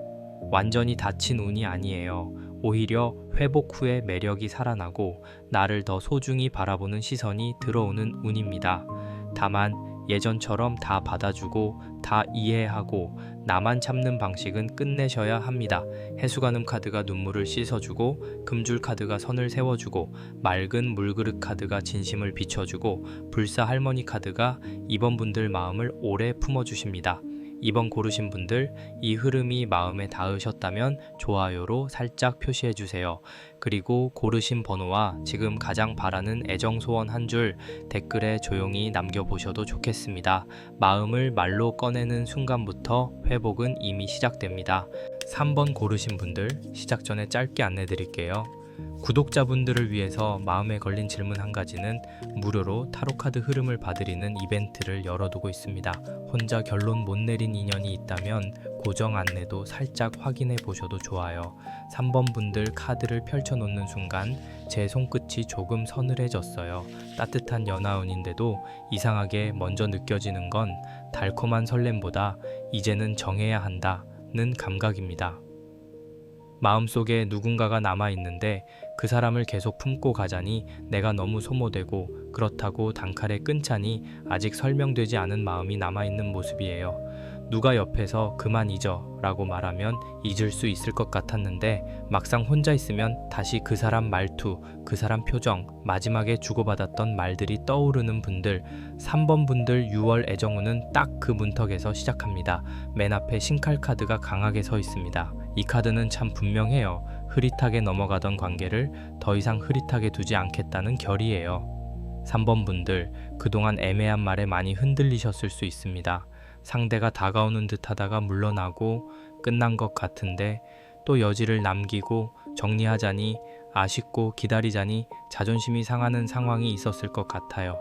완전히 닫힌 운이 아니에요. 오히려 회복 후에 매력이 살아나고 나를 더 소중히 바라보는 시선이 들어오는 운입니다. 다만 예전처럼 다 받아주고 다 이해하고 나만 참는 방식은 끝내셔야 합니다. 해수가늠 카드가 눈물을 씻어주고 금줄 카드가 선을 세워주고 맑은 물그릇 카드가 진심을 비춰주고 불사 할머니 카드가 이번 분들 마음을 오래 품어주십니다. 이번 고르신 분들 이 흐름이 마음에 닿으셨다면 좋아요로 살짝 표시해주세요. 그리고 고르신 번호와 지금 가장 바라는 애정 소원 한 줄 댓글에 조용히 남겨보셔도 좋겠습니다. 마음을 말로 꺼내는 순간부터 회복은 이미 시작됩니다. 3번 고르신 분들 시작 전에 짧게 안내 드릴게요. 구독자분들을 위해서 마음에 걸린 질문 한 가지는 무료로 타로카드 흐름을 봐드리는 이벤트를 열어두고 있습니다. 혼자 결론 못 내린 인연이 있다면 고정 안내도 살짝 확인해 보셔도 좋아요. 3번 분들 카드를 펼쳐놓는 순간 제 손끝이 조금 서늘해졌어요. 따뜻한 연하운인데도 이상하게 먼저 느껴지는 건 달콤한 설렘보다 이제는 정해야 한다는 감각입니다. 마음속에 누군가가 남아있는데 그 사람을 계속 품고 가자니 내가 너무 소모되고 그렇다고 단칼에 끊자니 아직 설명되지 않은 마음이 남아있는 모습이에요. 누가 옆에서 그만 잊어 라고 말하면 잊을 수 있을 것 같았는데 막상 혼자 있으면 다시 그 사람 말투, 그 사람 표정, 마지막에 주고받았던 말들이 떠오르는 분들 3번 분들 6월 애정운은 딱 그 문턱에서 시작합니다. 맨 앞에 신칼 카드가 강하게 서 있습니다. 이 카드는 참 분명해요. 흐릿하게 넘어가던 관계를 더 이상 흐릿하게 두지 않겠다는 결의예요. 3번 분들 그동안 애매한 말에 많이 흔들리셨을 수 있습니다. 상대가 다가오는 듯 하다가 물러나고 끝난 것 같은데 또 여지를 남기고 정리하자니 아쉽고 기다리자니 자존심이 상하는 상황이 있었을 것 같아요.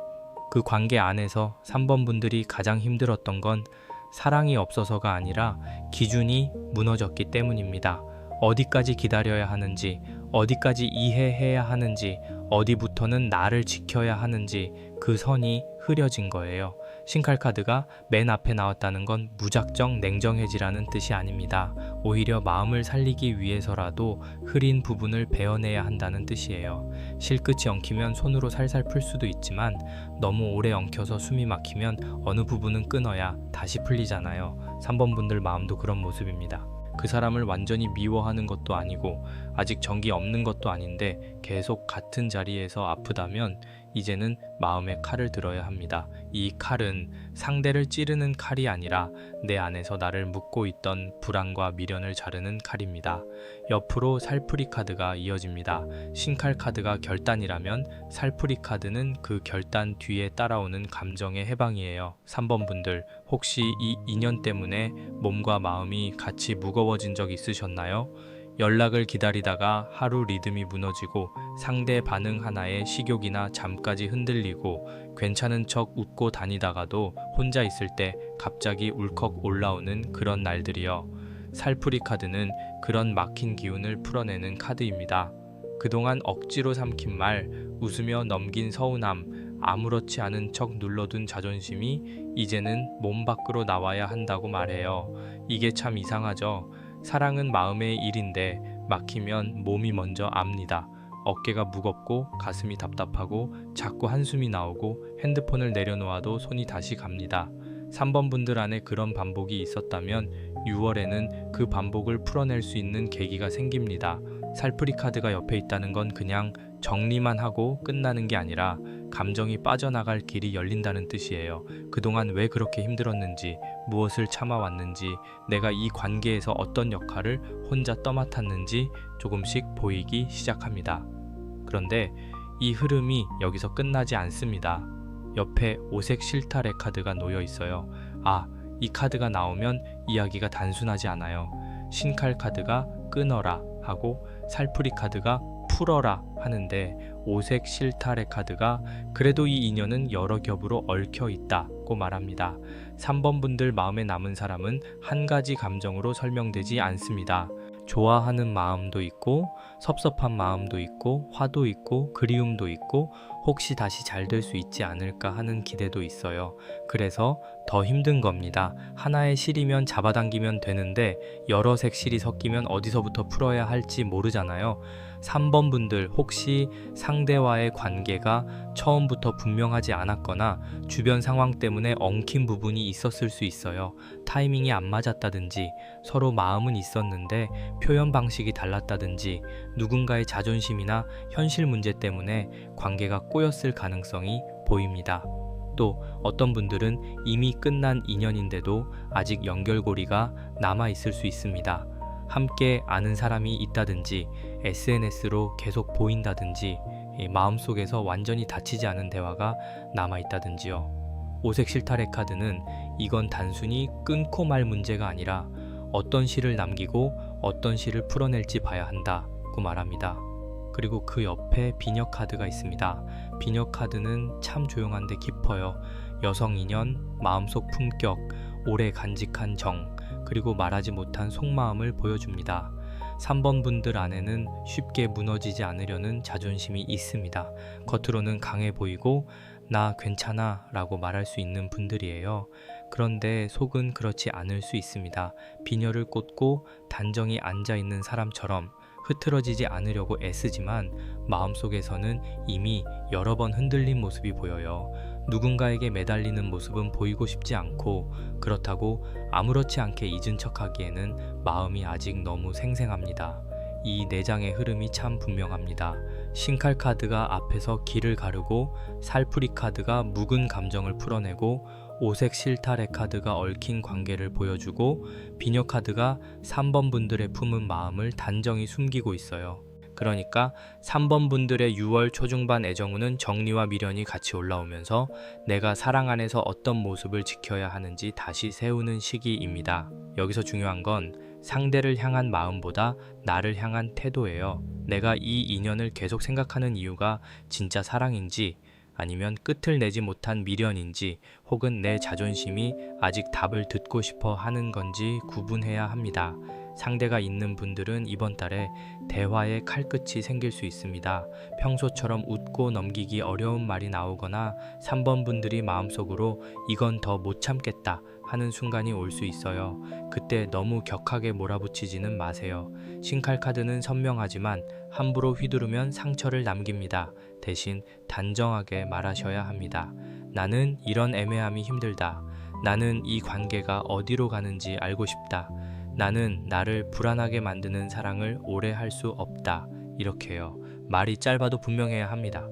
그 관계 안에서 3번 분들이 가장 힘들었던 건 사랑이 없어서가 아니라 기준이 무너졌기 때문입니다. 어디까지 기다려야 하는지, 어디까지 이해해야 하는지, 어디부터는 나를 지켜야 하는지 그 선이 흐려진 거예요. 신칼 카드가 맨 앞에 나왔다는 건 무작정 냉정해지라는 뜻이 아닙니다. 오히려 마음을 살리기 위해서라도 흐린 부분을 베어내야 한다는 뜻이에요. 실끝이 엉키면 손으로 살살 풀 수도 있지만 너무 오래 엉켜서 숨이 막히면 어느 부분은 끊어야 다시 풀리잖아요. 3번 분들 마음도 그런 모습입니다. 그 사람을 완전히 미워하는 것도 아니고 아직 정이 없는 것도 아닌데 계속 같은 자리에서 아프다면 이제는 마음의 칼을 들어야 합니다. 이 칼은 상대를 찌르는 칼이 아니라 내 안에서 나를 묶고 있던 불안과 미련을 자르는 칼입니다. 옆으로 살풀이 카드가 이어집니다. 신칼 카드가 결단이라면 살풀이 카드는 그 결단 뒤에 따라오는 감정의 해방이에요. 3번 분들 혹시 이 인연 때문에 몸과 마음이 같이 무거워진 적 있으셨나요? 연락을 기다리다가 하루 리듬이 무너지고 상대 반응 하나에 식욕이나 잠까지 흔들리고 괜찮은 척 웃고 다니다가도 혼자 있을 때 갑자기 울컥 올라오는 그런 날들이요. 살풀이 카드는 그런 막힌 기운을 풀어내는 카드입니다. 그동안 억지로 삼킨 말, 웃으며 넘긴 서운함, 아무렇지 않은 척 눌러둔 자존심이 이제는 몸 밖으로 나와야 한다고 말해요. 이게 참 이상하죠. 사랑은 마음의 일인데 막히면 몸이 먼저 압니다. 어깨가 무겁고 가슴이 답답하고 자꾸 한숨이 나오고 핸드폰을 내려놓아도 손이 다시 갑니다. 3번 분들 안에 그런 반복이 있었다면 6월에는 그 반복을 풀어낼 수 있는 계기가 생깁니다. 살풀이 카드가 옆에 있다는 건 그냥 정리만 하고 끝나는 게 아니라 감정이 빠져나갈 길이 열린다는 뜻이에요. 그동안 왜 그렇게 힘들었는지, 무엇을 참아왔는지, 내가 이 관계에서 어떤 역할을 혼자 떠맡았는지 조금씩 보이기 시작합니다. 그런데 이 흐름이 여기서 끝나지 않습니다. 옆에 오색 실타래 카드가 놓여 있어요. 이 카드가 나오면 이야기가 단순하지 않아요. 신칼 카드가 끊어라 하고 살풀이 카드가 풀어라 하는데 오색 실타래 카드가 그래도 이 인연은 여러 겹으로 얽혀 있다고 말합니다. 3번 분들 마음에 남은 사람은 한 가지 감정으로 설명되지 않습니다. 좋아하는 마음도 있고 섭섭한 마음도 있고 화도 있고 그리움도 있고 혹시 다시 잘 될 수 있지 않을까 하는 기대도 있어요. 그래서 더 힘든 겁니다. 하나의 실이면 잡아당기면 되는데 여러 색 실이 섞이면 어디서부터 풀어야 할지 모르잖아요. 3번 분들 혹시 상대와의 관계가 처음부터 분명하지 않았거나 주변 상황 때문에 엉킨 부분이 있었을 수 있어요. 타이밍이 안 맞았다든지 서로 마음은 있었는데 표현 방식이 달랐다든지 누군가의 자존심이나 현실 문제 때문에 관계가 꼬였을 가능성이 보입니다. 또 어떤 분들은 이미 끝난 인연인데도 아직 연결고리가 남아 있을 수 있습니다. 함께 아는 사람이 있다든지 SNS로 계속 보인다든지 마음속에서 완전히 닫히지 않은 대화가 남아 있다든지요. 오색 실타래 카드는 이건 단순히 끊고 말 문제가 아니라 어떤 시를 남기고 어떤 시를 풀어낼지 봐야 한다고 말합니다. 그리고 그 옆에 비녀 카드가 있습니다. 비녀 카드는 참 조용한데 깊어요. 여성 인연, 마음속 품격, 오래 간직한 정, 그리고 말하지 못한 속마음을 보여줍니다. 3번 분들 안에는 쉽게 무너지지 않으려는 자존심이 있습니다. 겉으로는 강해 보이고 나 괜찮아 라고 말할 수 있는 분들이에요. 그런데 속은 그렇지 않을 수 있습니다. 비녀를 꽂고 단정히 앉아있는 사람처럼 흐트러지지 않으려고 애쓰지만 마음속에서는 이미 여러 번 흔들린 모습이 보여요. 누군가에게 매달리는 모습은 보이고 싶지 않고 그렇다고 아무렇지 않게 잊은 척하기에는 마음이 아직 너무 생생합니다. 이 내장의 흐름이 참 분명합니다. 신칼 카드가 앞에서 길을 가르고 살풀이 카드가 묵은 감정을 풀어내고 오색 실타래 카드가 얽힌 관계를 보여주고 비녀 카드가 3번 분들의 품은 마음을 단정히 숨기고 있어요. 그러니까 3번 분들의 6월 초중반 애정운은 정리와 미련이 같이 올라오면서 내가 사랑 안에서 어떤 모습을 지켜야 하는지 다시 세우는 시기입니다. 여기서 중요한 건 상대를 향한 마음보다 나를 향한 태도예요. 내가 이 인연을 계속 생각하는 이유가 진짜 사랑인지 아니면 끝을 내지 못한 미련인지 혹은 내 자존심이 아직 답을 듣고 싶어 하는 건지 구분해야 합니다. 상대가 있는 분들은 이번 달에 대화의 칼끝이 생길 수 있습니다. 평소처럼 웃고 넘기기 어려운 말이 나오거나 3번 분들이 마음속으로 이건 더 못 참겠다 하는 순간이 올 수 있어요. 그때 너무 격하게 몰아붙이지는 마세요. 신칼 카드는 선명하지만 함부로 휘두르면 상처를 남깁니다. 대신 단정하게 말하셔야 합니다. 나는 이런 애매함이 힘들다. 나는 이 관계가 어디로 가는지 알고 싶다. 나는 나를 불안하게 만드는 사랑을 오래 할 수 없다. 이렇게요. 말이 짧아도 분명해야 합니다.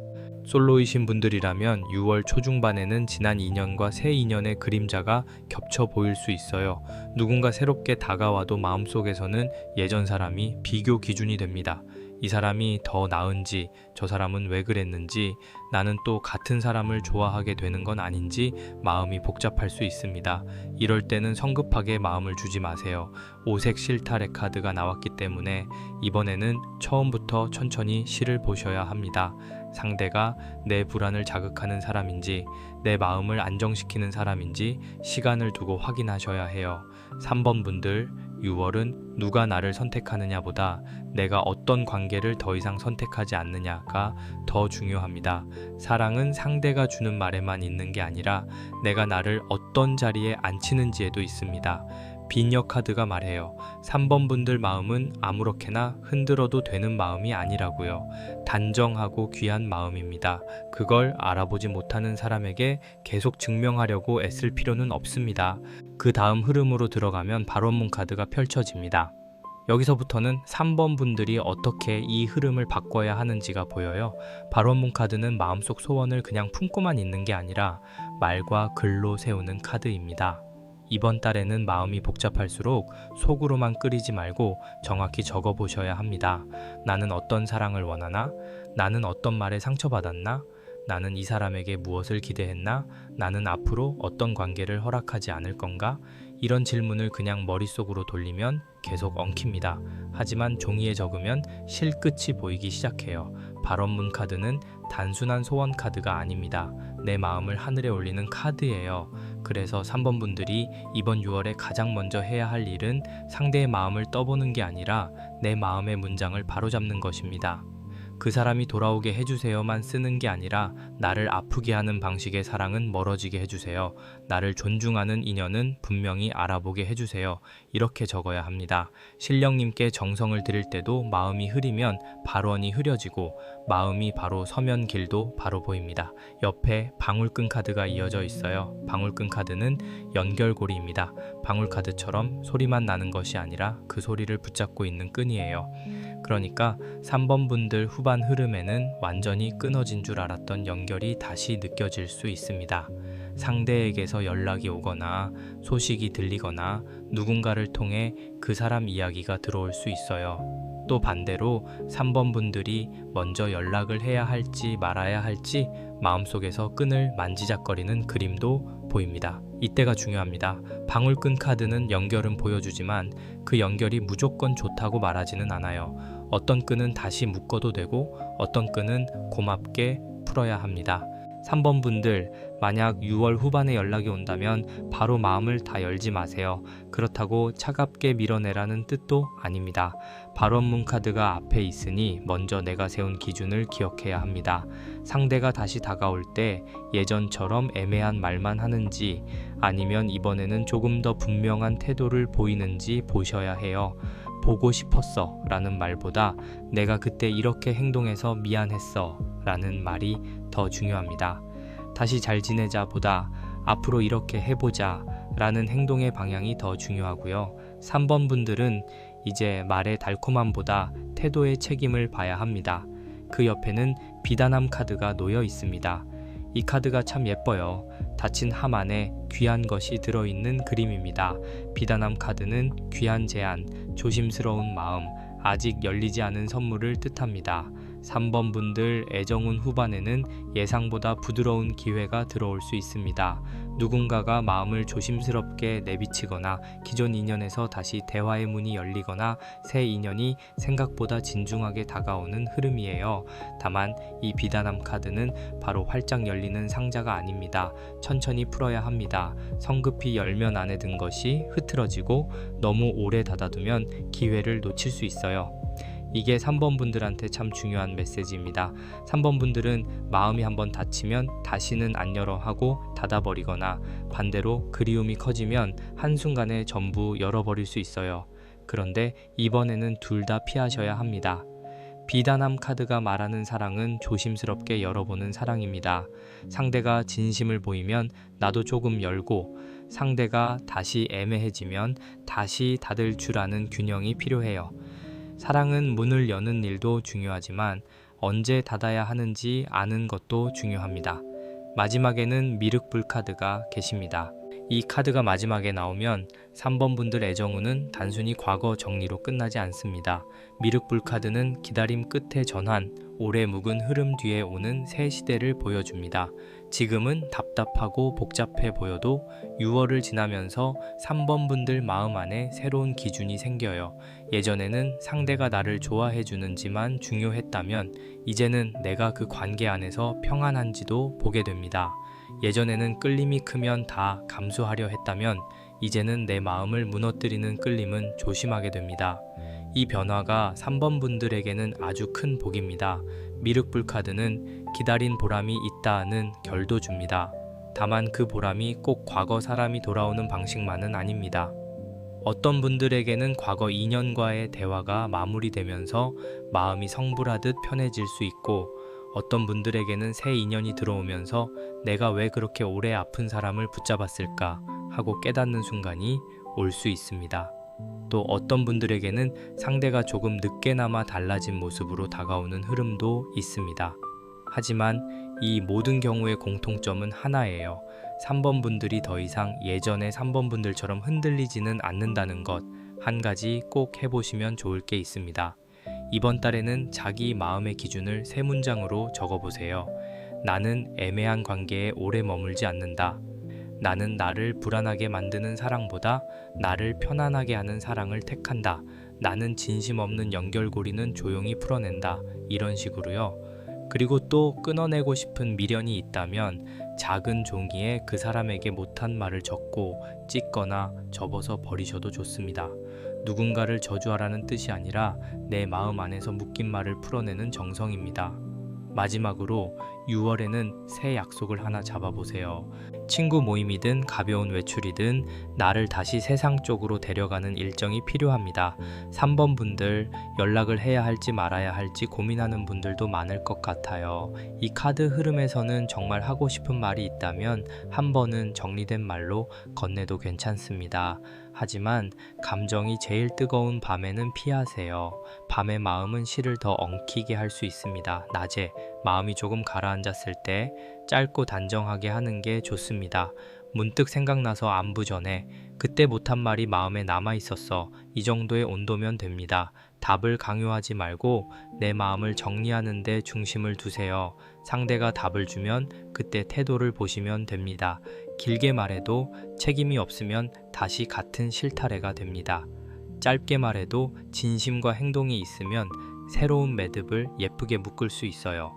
솔로이신 분들이라면 6월 초중반에는 지난 2년과 새 2년의 그림자가 겹쳐 보일 수 있어요. 누군가 새롭게 다가와도 마음속에서는 예전 사람이 비교 기준이 됩니다. 이 사람이 더 나은지, 저 사람은 왜 그랬는지, 나는 또 같은 사람을 좋아하게 되는 건 아닌지 마음이 복잡할 수 있습니다. 이럴 때는 성급하게 마음을 주지 마세요. 오색 실타래 카드가 나왔기 때문에 이번에는 처음부터 천천히 시를 보셔야 합니다. 상대가 내 불안을 자극하는 사람인지, 내 마음을 안정시키는 사람인지 시간을 두고 확인하셔야 해요. 3번 분들, 6월은 누가 나를 선택하느냐보다 내가 어떤 관계를 더 이상 선택하지 않느냐가 더 중요합니다. 사랑은 상대가 주는 말에만 있는 게 아니라 내가 나를 어떤 자리에 앉히는지에도 있습니다. 비녀 카드가 말해요. 3번 분들 마음은 아무렇게나 흔들어도 되는 마음이 아니라고요. 단정하고 귀한 마음입니다. 그걸 알아보지 못하는 사람에게 계속 증명하려고 애쓸 필요는 없습니다. 그 다음 흐름으로 들어가면 발원문 카드가 펼쳐집니다. 여기서부터는 3번 분들이 어떻게 이 흐름을 바꿔야 하는지가 보여요. 발원문 카드는 마음속 소원을 그냥 품고만 있는 게 아니라 말과 글로 세우는 카드입니다. 이번 달에는 마음이 복잡할수록 속으로만 끓이지 말고 정확히 적어보셔야 합니다. 나는 어떤 사랑을 원하나? 나는 어떤 말에 상처받았나? 나는 이 사람에게 무엇을 기대했나? 나는 앞으로 어떤 관계를 허락하지 않을 건가? 이런 질문을 그냥 머릿속으로 돌리면 계속 엉킵니다. 하지만 종이에 적으면 실끝이 보이기 시작해요. 발원문 카드는 단순한 소원 카드가 아닙니다. 내 마음을 하늘에 올리는 카드예요. 그래서 3번 분들이 이번 6월에 가장 먼저 해야 할 일은 상대의 마음을 떠보는 게 아니라 내 마음의 문장을 바로잡는 것입니다. 그 사람이 돌아오게 해주세요만 쓰는 게 아니라 나를 아프게 하는 방식의 사랑은 멀어지게 해주세요. 나를 존중하는 인연은 분명히 알아보게 해주세요. 이렇게 적어야 합니다. 신령님께 정성을 드릴 때도 마음이 흐리면 발원이 흐려지고 마음이 바로 서면 길도 바로 보입니다. 옆에 방울끈 카드가 이어져 있어요. 방울끈 카드는 연결고리입니다. 방울 카드처럼 소리만 나는 것이 아니라 그 소리를 붙잡고 있는 끈이에요. 그러니까 3번 분들 후반 흐름에는 완전히 끊어진 줄 알았던 연결이 다시 느껴질 수 있습니다. 상대에게서 연락이 오거나 소식이 들리거나 누군가를 통해 그 사람 이야기가 들어올 수 있어요. 또 반대로 3번 분들이 먼저 연락을 해야 할지 말아야 할지 마음속에서 끈을 만지작거리는 그림도 보입니다. 이때가 중요합니다. 방울끈 카드는 연결은 보여주지만 그 연결이 무조건 좋다고 말하지는 않아요. 어떤 끈은 다시 묶어도 되고 어떤 끈은 고맙게 풀어야 합니다. 3번 분들, 만약 6월 후반에 연락이 온다면 바로 마음을 다 열지 마세요. 그렇다고 차갑게 밀어내라는 뜻도 아닙니다. 발원문 카드가 앞에 있으니 먼저 내가 세운 기준을 기억해야 합니다. 상대가 다시 다가올 때 예전처럼 애매한 말만 하는지 아니면 이번에는 조금 더 분명한 태도를 보이는지 보셔야 해요. 보고 싶었어 라는 말보다 내가 그때 이렇게 행동해서 미안했어 라는 말이 더 중요합니다. 다시 잘 지내자 보다 앞으로 이렇게 해보자 라는 행동의 방향이 더 중요하고요. 3번 분들은 이제 말의 달콤함보다 태도의 책임을 봐야 합니다. 그 옆에는 비단함 카드가 놓여 있습니다. 이 카드가 참 예뻐요. 닫힌 함 안에 귀한 것이 들어있는 그림입니다. 비단함 카드는 귀한 제안, 조심스러운 마음, 아직 열리지 않은 선물을 뜻합니다. 3번 분들 애정운 후반에는 예상보다 부드러운 기회가 들어올 수 있습니다. 누군가가 마음을 조심스럽게 내비치거나 기존 인연에서 다시 대화의 문이 열리거나 새 인연이 생각보다 진중하게 다가오는 흐름이에요. 다만 이 비단함 카드는 바로 활짝 열리는 상자가 아닙니다. 천천히 풀어야 합니다. 성급히 열면 안에 든 것이 흐트러지고 너무 오래 닫아두면 기회를 놓칠 수 있어요. 이게 3번 분들한테 참 중요한 메시지입니다. 3번 분들은 마음이 한번 닫히면 다시는 안 열어 하고 닫아버리거나 반대로 그리움이 커지면 한순간에 전부 열어버릴 수 있어요. 그런데 이번에는 둘 다 피하셔야 합니다. 비단함 카드가 말하는 사랑은 조심스럽게 열어보는 사랑입니다. 상대가 진심을 보이면 나도 조금 열고 상대가 다시 애매해지면 다시 닫을 줄 아는 균형이 필요해요. 사랑은 문을 여는 일도 중요하지만 언제 닫아야 하는지 아는 것도 중요합니다. 마지막에는 미륵불 카드가 계십니다. 이 카드가 마지막에 나오면 3번 분들 애정운은 단순히 과거 정리로 끝나지 않습니다. 미륵불 카드는 기다림 끝의 전환, 오래 묵은 흐름 뒤에 오는 새 시대를 보여줍니다. 지금은 답답하고 복잡해 보여도 6월을 지나면서 3번 분들 마음 안에 새로운 기준이 생겨요. 예전에는 상대가 나를 좋아해 주는지만 중요했다면 이제는 내가 그 관계 안에서 평안한지도 보게 됩니다. 예전에는 끌림이 크면 다 감수하려 했다면 이제는 내 마음을 무너뜨리는 끌림은 조심하게 됩니다. 이 변화가 3번 분들에게는 아주 큰 복입니다. 미륵불 카드는 기다린 보람이 있다는 결도 줍니다. 다만 그 보람이 꼭 과거 사람이 돌아오는 방식만은 아닙니다. 어떤 분들에게는 과거 인연과의 대화가 마무리되면서 마음이 성불하듯 편해질 수 있고 어떤 분들에게는 새 인연이 들어오면서 내가 왜 그렇게 오래 아픈 사람을 붙잡았을까 하고 깨닫는 순간이 올 수 있습니다. 또 어떤 분들에게는 상대가 조금 늦게나마 달라진 모습으로 다가오는 흐름도 있습니다. 하지만 이 모든 경우의 공통점은 하나예요. 3번 분들이 더 이상 예전의 3번 분들처럼 흔들리지는 않는다는 것, 한 가지 꼭 해보시면 좋을 게 있습니다. 이번 달에는 자기 마음의 기준을 3문장으로 적어보세요. 나는 애매한 관계에 오래 머물지 않는다. 나는 나를 불안하게 만드는 사랑보다 나를 편안하게 하는 사랑을 택한다. 나는 진심 없는 연결고리는 조용히 풀어낸다. 이런 식으로요. 그리고 또 끊어내고 싶은 미련이 있다면 작은 종이에 그 사람에게 못한 말을 적고 찢거나 접어서 버리셔도 좋습니다. 누군가를 저주하라는 뜻이 아니라 내 마음 안에서 묶인 말을 풀어내는 정성입니다. 마지막으로 6월에는 새 약속을 하나 잡아보세요. 친구 모임이든 가벼운 외출이든 나를 다시 세상 쪽으로 데려가는 일정이 필요합니다. 3번 분들, 연락을 해야 할지 말아야 할지 고민하는 분들도 많을 것 같아요. 이 카드 흐름에서는 정말 하고 싶은 말이 있다면 한 번은 정리된 말로 건네도 괜찮습니다. 하지만 감정이 제일 뜨거운 밤에는 피하세요. 밤에 마음은 실을 더 엉키게 할 수 있습니다. 낮에 마음이 조금 가라앉았을 때 짧고 단정하게 하는 게 좋습니다. 문득 생각나서 안부 전에 그때 못한 말이 마음에 남아 있었어. 이 정도의 온도면 됩니다. 답을 강요하지 말고 내 마음을 정리하는 데 중심을 두세요. 상대가 답을 주면 그때 태도를 보시면 됩니다. 길게 말해도 책임이 없으면 다시 같은 실타래가 됩니다. 짧게 말해도 진심과 행동이 있으면 새로운 매듭을 예쁘게 묶을 수 있어요.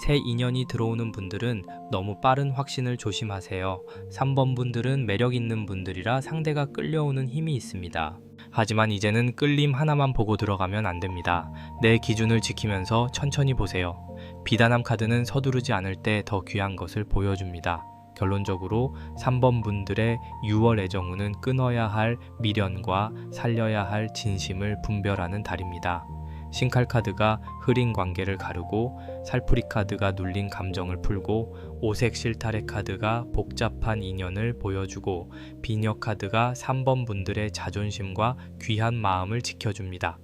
새 인연이 들어오는 분들은 너무 빠른 확신을 조심하세요. 3번 분들은 매력 있는 분들이라 상대가 끌려오는 힘이 있습니다. 하지만 이제는 끌림 하나만 보고 들어가면 안 됩니다. 내 기준을 지키면서 천천히 보세요. 비단함 카드는 서두르지 않을 때 더 귀한 것을 보여줍니다. 결론적으로 3번 분들의 6월 애정운은 끊어야 할 미련과 살려야 할 진심을 분별하는 달입니다. 신칼 카드가 흐린 관계를 가르고 살풀이 카드가 눌린 감정을 풀고 오색 실타래 카드가 복잡한 인연을 보여주고 비녀 카드가 3번 분들의 자존심과 귀한 마음을 지켜줍니다.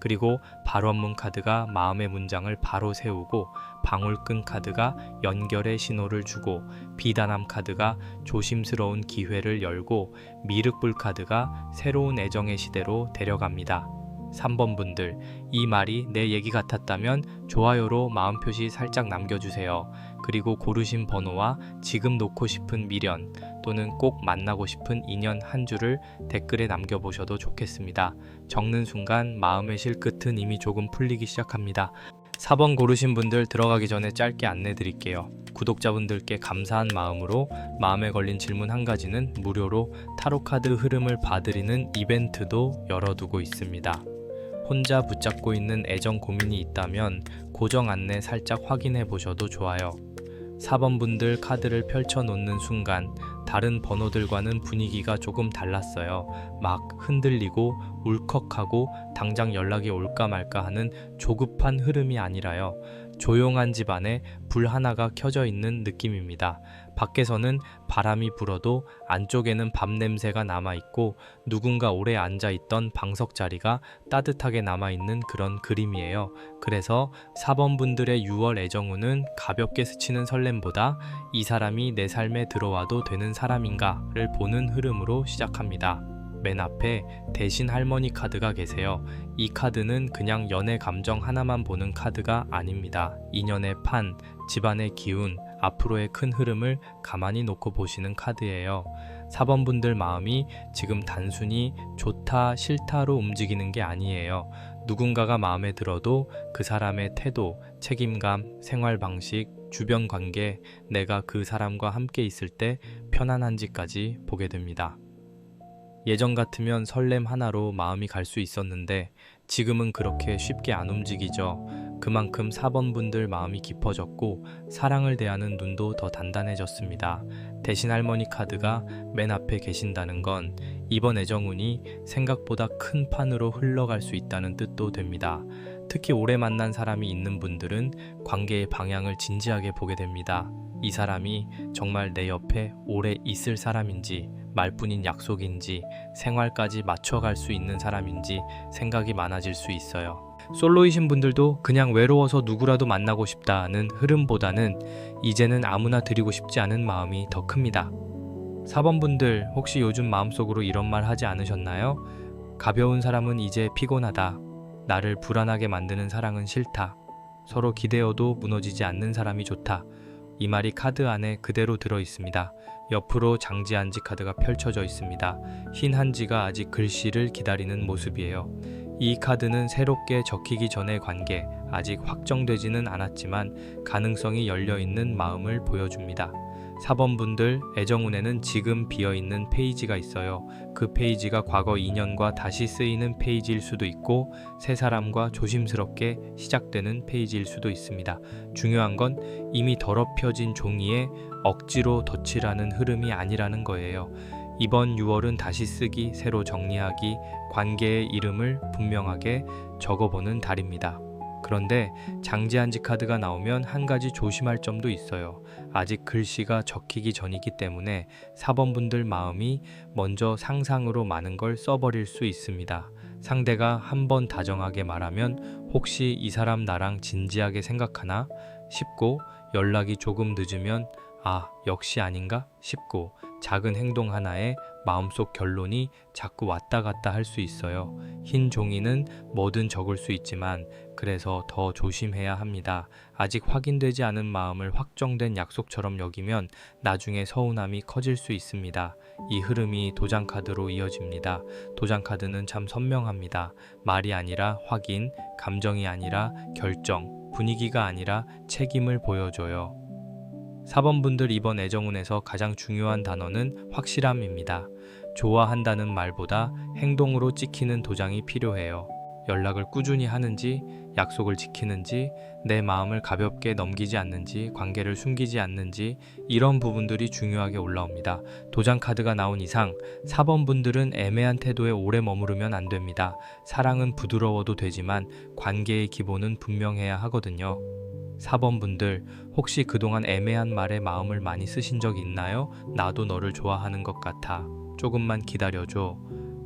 그리고 발원문 카드가 마음의 문장을 바로 세우고 방울끈 카드가 연결의 신호를 주고 비단함 카드가 조심스러운 기회를 열고 미륵불 카드가 새로운 애정의 시대로 데려갑니다. 3번 분들, 이 말이 내 얘기 같았다면 좋아요로 마음 표시 살짝 남겨주세요. 그리고 고르신 번호와 지금 놓고 싶은 미련 또는 꼭 만나고 싶은 인연 한 줄을 댓글에 남겨보셔도 좋겠습니다. 적는 순간 마음의 실끝은 이미 조금 풀리기 시작합니다. 4번 고르신 분들 들어가기 전에 짧게 안내 드릴게요. 구독자분들께 감사한 마음으로 마음에 걸린 질문 한 가지는 무료로 타로카드 흐름을 봐드리는 이벤트도 열어두고 있습니다. 혼자 붙잡고 있는 애정 고민이 있다면 고정 안내 살짝 확인해 보셔도 좋아요. 4번 분들 카드를 펼쳐 놓는 순간 다른 번호들과는 분위기가 조금 달랐어요. 막 흔들리고 울컥하고 당장 연락이 올까 말까 하는 조급한 흐름이 아니라요. 조용한 집 안에 불 하나가 켜져 있는 느낌입니다. 밖에서는 바람이 불어도 안쪽에는 밤 냄새가 남아있고 누군가 오래 앉아있던 방석 자리가 따뜻하게 남아있는 그런 그림이에요. 그래서 4번 분들의 6월 애정운은 가볍게 스치는 설렘보다 이 사람이 내 삶에 들어와도 되는 사람인가를 보는 흐름으로 시작합니다. 맨 앞에 대신 할머니 카드가 계세요. 이 카드는 그냥 연애 감정 하나만 보는 카드가 아닙니다. 인연의 판, 집안의 기운, 앞으로의 큰 흐름을 가만히 놓고 보시는 카드예요. 4번 분들 마음이 지금 단순히 좋다, 싫다로 움직이는 게 아니에요. 누군가가 마음에 들어도 그 사람의 태도, 책임감, 생활 방식, 주변 관계, 내가 그 사람과 함께 있을 때 편안한지까지 보게 됩니다. 예전 같으면 설렘 하나로 마음이 갈 수 있었는데 지금은 그렇게 쉽게 안 움직이죠. 그만큼 4번 분들 마음이 깊어졌고 사랑을 대하는 눈도 더 단단해졌습니다. 대신 할머니 카드가 맨 앞에 계신다는 건 이번 애정운이 생각보다 큰 판으로 흘러갈 수 있다는 뜻도 됩니다. 특히 오래 만난 사람이 있는 분들은 관계의 방향을 진지하게 보게 됩니다. 이 사람이 정말 내 옆에 오래 있을 사람인지 말뿐인 약속인지 생활까지 맞춰갈 수 있는 사람인지 생각이 많아질 수 있어요. 솔로이신 분들도 그냥 외로워서 누구라도 만나고 싶다는 흐름보다는 이제는 아무나 드리고 싶지 않은 마음이 더 큽니다. 4번 분들 혹시 요즘 마음속으로 이런 말 하지 않으셨나요? 가벼운 사람은 이제 피곤하다. 나를 불안하게 만드는 사랑은 싫다. 서로 기대어도 무너지지 않는 사람이 좋다. 이 말이 카드 안에 그대로 들어 있습니다. 옆으로 장지한지 카드가 펼쳐져 있습니다. 흰 한지가 아직 글씨를 기다리는 모습이에요. 이 카드는 새롭게 적히기 전의 관계, 아직 확정되지는 않았지만 가능성이 열려있는 마음을 보여줍니다. 4번 분들 애정운에는 지금 비어있는 페이지가 있어요. 그 페이지가 과거 인연과 다시 쓰이는 페이지일 수도 있고 새 사람과 조심스럽게 시작되는 페이지일 수도 있습니다. 중요한 건 이미 더럽혀진 종이에 억지로 덧칠하는 흐름이 아니라는 거예요. 이번 6월은 다시 쓰기, 새로 정리하기, 관계의 이름을 분명하게 적어보는 달입니다. 그런데 장지한지 카드가 나오면 한 가지 조심할 점도 있어요. 아직 글씨가 적히기 전이기 때문에 4번 분들 마음이 먼저 상상으로 많은 걸 써버릴 수 있습니다. 상대가 한번 다정하게 말하면 혹시 이 사람 나랑 진지하게 생각하나 싶고, 연락이 조금 늦으면 역시 아닌가 싶고, 작은 행동 하나에 마음속 결론이 자꾸 왔다 갔다 할 수 있어요. 흰 종이는 뭐든 적을 수 있지만 그래서 더 조심해야 합니다. 아직 확인되지 않은 마음을 확정된 약속처럼 여기면 나중에 서운함이 커질 수 있습니다. 이 흐름이 도장카드로 이어집니다. 도장카드는 참 선명합니다. 말이 아니라 확인, 감정이 아니라 결정, 분위기가 아니라 책임을 보여줘요. 4번 분들 이번 애정운에서 가장 중요한 단어는 확실함입니다. 좋아한다는 말보다 행동으로 찍히는 도장이 필요해요. 연락을 꾸준히 하는지, 약속을 지키는지, 내 마음을 가볍게 넘기지 않는지, 관계를 숨기지 않는지, 이런 부분들이 중요하게 올라옵니다. 도장 카드가 나온 이상 4번 분들은 애매한 태도에 오래 머무르면 안 됩니다. 사랑은 부드러워도 되지만 관계의 기본은 분명해야 하거든요. 4번 분들, 혹시 그동안 애매한 말에 마음을 많이 쓰신 적 있나요? 나도 너를 좋아하는 것 같아. 조금만 기다려줘.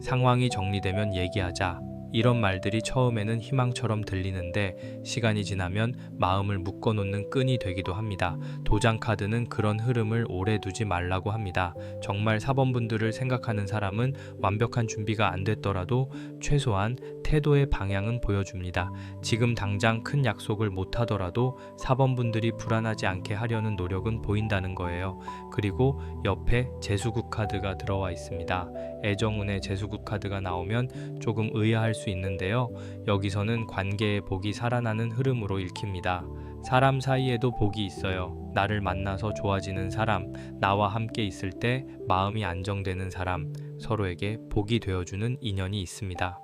상황이 정리되면 얘기하자. 이런 말들이 처음에는 희망처럼 들리는데 시간이 지나면 마음을 묶어놓는 끈이 되기도 합니다. 도장 카드는 그런 흐름을 오래 두지 말라고 합니다. 정말 4번 분들을 생각하는 사람은 완벽한 준비가 안 됐더라도 최소한 태도의 방향은 보여줍니다. 지금 당장 큰 약속을 못 하더라도 4번 분들이 불안하지 않게 하려는 노력은 보인다는 거예요. 그리고 옆에 재수국 카드가 들어와 있습니다. 애정운에 재수국 카드가 나오면 조금 의아할 수 있는데요. 여기서는 관계의 복이 살아나는 흐름으로 읽힙니다. 사람 사이에도 복이 있어요. 나를 만나서 좋아지는 사람, 나와 함께 있을 때 마음이 안정되는 사람, 서로에게 복이 되어주는 인연이 있습니다.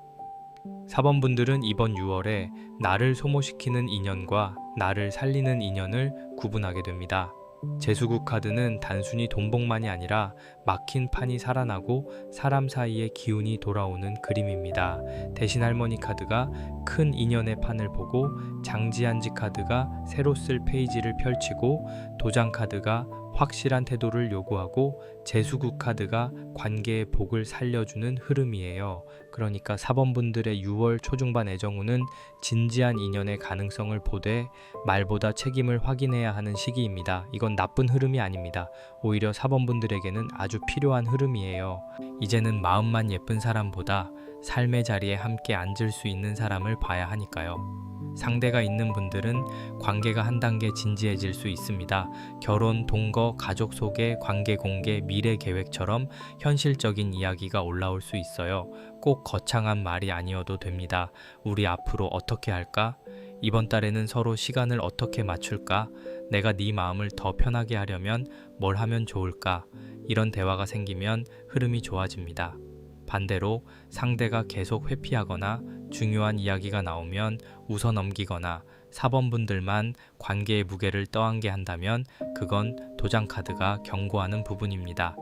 4번 분들은 이번 6월에 나를 소모시키는 인연과 나를 살리는 인연을 구분하게 됩니다. 재수국 카드는 단순히 돈복만이 아니라 막힌 판이 살아나고 사람 사이에 기운이 돌아오는 그림입니다. 대신 할머니 카드가 큰 인연의 판을 보고, 장지한지 카드가 새로 쓸 페이지를 펼치고, 도장 카드가 확실한 태도를 요구하고, 재수국 카드가 관계의 복을 살려주는 흐름이에요. 그러니까 4번 분들의 6월 초중반 애정운은 진지한 인연의 가능성을 보되 말보다 책임을 확인해야 하는 시기입니다. 이건 나쁜 흐름이 아닙니다. 오히려 4번 분들에게는 아주 필요한 흐름이에요. 이제는 마음만 예쁜 사람보다 삶의 자리에 함께 앉을 수 있는 사람을 봐야 하니까요. 상대가 있는 분들은 관계가 한 단계 진지해질 수 있습니다. 결혼, 동거, 가족 소개, 관계 공개, 미래 계획처럼 현실적인 이야기가 올라올 수 있어요. 꼭 거창한 말이 아니어도 됩니다. 우리 앞으로 어떻게 할까? 이번 달에는 서로 시간을 어떻게 맞출까? 내가 네 마음을 더 편하게 하려면 뭘 하면 좋을까? 이런 대화가 생기면 흐름이 좋아집니다. 반대로 상대가 계속 회피하거나 중요한 이야기가 나오면 웃어 넘기거나 4번 분들만 관계의 무게를 떠안게 한다면 그건 도장 카드가 경고하는 부분입니다.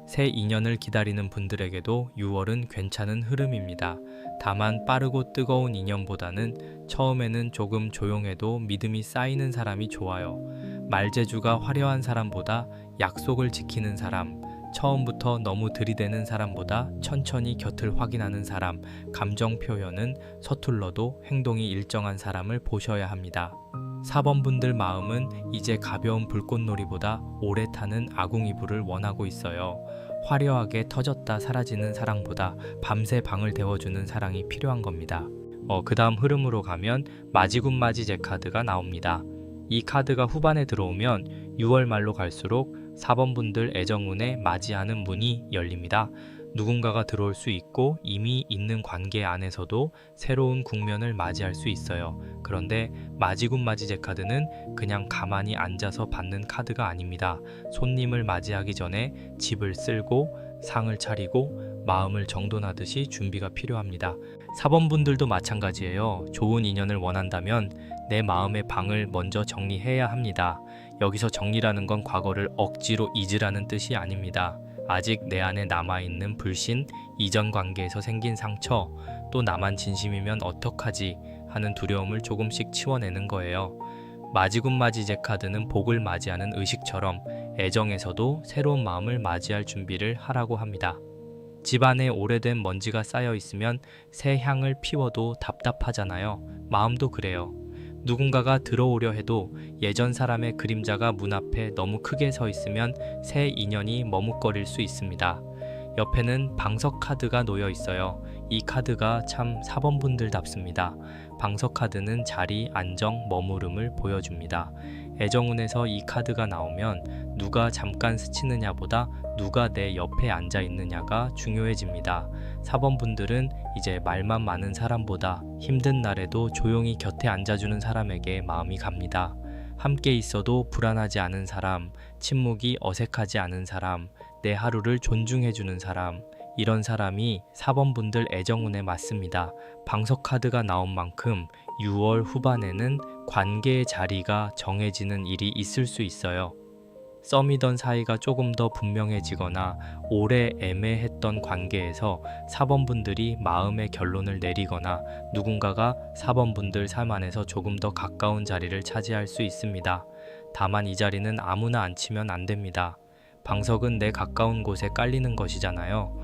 새 인연을 기다리는 분들에게도 6월은 괜찮은 흐름입니다. 다만 빠르고 뜨거운 인연보다는 처음에는 조금 조용해도 믿음이 쌓이는 사람이 좋아요. 말재주가 화려한 사람보다 약속을 지키는 사람, 처음부터 너무 들이대는 사람보다 천천히 곁을 확인하는 사람, 감정 표현은 서툴러도 행동이 일정한 사람을 보셔야 합니다. 4번 분들 마음은 이제 가벼운 불꽃놀이보다 오래 타는 아궁이불을 원하고 있어요. 화려하게 터졌다 사라지는 사랑보다 밤새 방을 데워주는 사랑이 필요한 겁니다. 그 다음 흐름으로 가면 마지군마지제 카드가 나옵니다. 이 카드가 후반에 들어오면 6월 말로 갈수록 4번 분들 애정운에 맞이하는 문이 열립니다. 누군가가 들어올 수 있고 이미 있는 관계 안에서도 새로운 국면을 맞이할 수 있어요. 그런데 마지굿마지제 카드는 그냥 가만히 앉아서 받는 카드가 아닙니다. 손님을 맞이하기 전에 집을 쓸고 상을 차리고 마음을 정돈하듯이 준비가 필요합니다. 사범분들도 마찬가지예요. 좋은 인연을 원한다면 내 마음의 방을 먼저 정리해야 합니다. 여기서 정리라는 건 과거를 억지로 잊으라는 뜻이 아닙니다. 아직 내 안에 남아있는 불신, 이전 관계에서 생긴 상처, 또 나만 진심이면 어떡하지 하는 두려움을 조금씩 치워내는 거예요. 마지굿마지제 카드는 복을 맞이하는 의식처럼 애정에서도 새로운 마음을 맞이할 준비를 하라고 합니다. 집안에 오래된 먼지가 쌓여 있으면 새 향을 피워도 답답하잖아요. 마음도 그래요. 누군가가 들어오려 해도 예전 사람의 그림자가 문 앞에 너무 크게 서 있으면 새 인연이 머뭇거릴 수 있습니다. 옆에는 방석 카드가 놓여 있어요. 이 카드가 참 사범분들답습니다. 방석 카드는 자리, 안정, 머무름을 보여줍니다. 애정운에서 이 카드가 나오면 누가 잠깐 스치느냐보다 누가 내 옆에 앉아 있느냐가 중요해집니다. 사범분들은 이제 말만 많은 사람보다 힘든 날에도 조용히 곁에 앉아주는 사람에게 마음이 갑니다. 함께 있어도 불안하지 않은 사람, 침묵이 어색하지 않은 사람, 내 하루를 존중해주는 사람, 이런 사람이 사범분들 애정운에 맞습니다. 방석 카드가 나온 만큼 6월 후반에는 관계의 자리가 정해지는 일이 있을 수 있어요. 썸이던 사이가 조금 더 분명해지거나 오래 애매했던 관계에서 사범분들이 마음의 결론을 내리거나 누군가가 사범분들 삶 안에서 조금 더 가까운 자리를 차지할 수 있습니다. 다만 이 자리는 아무나 앉히면 안 됩니다. 방석은 내 가까운 곳에 깔리는 것이잖아요.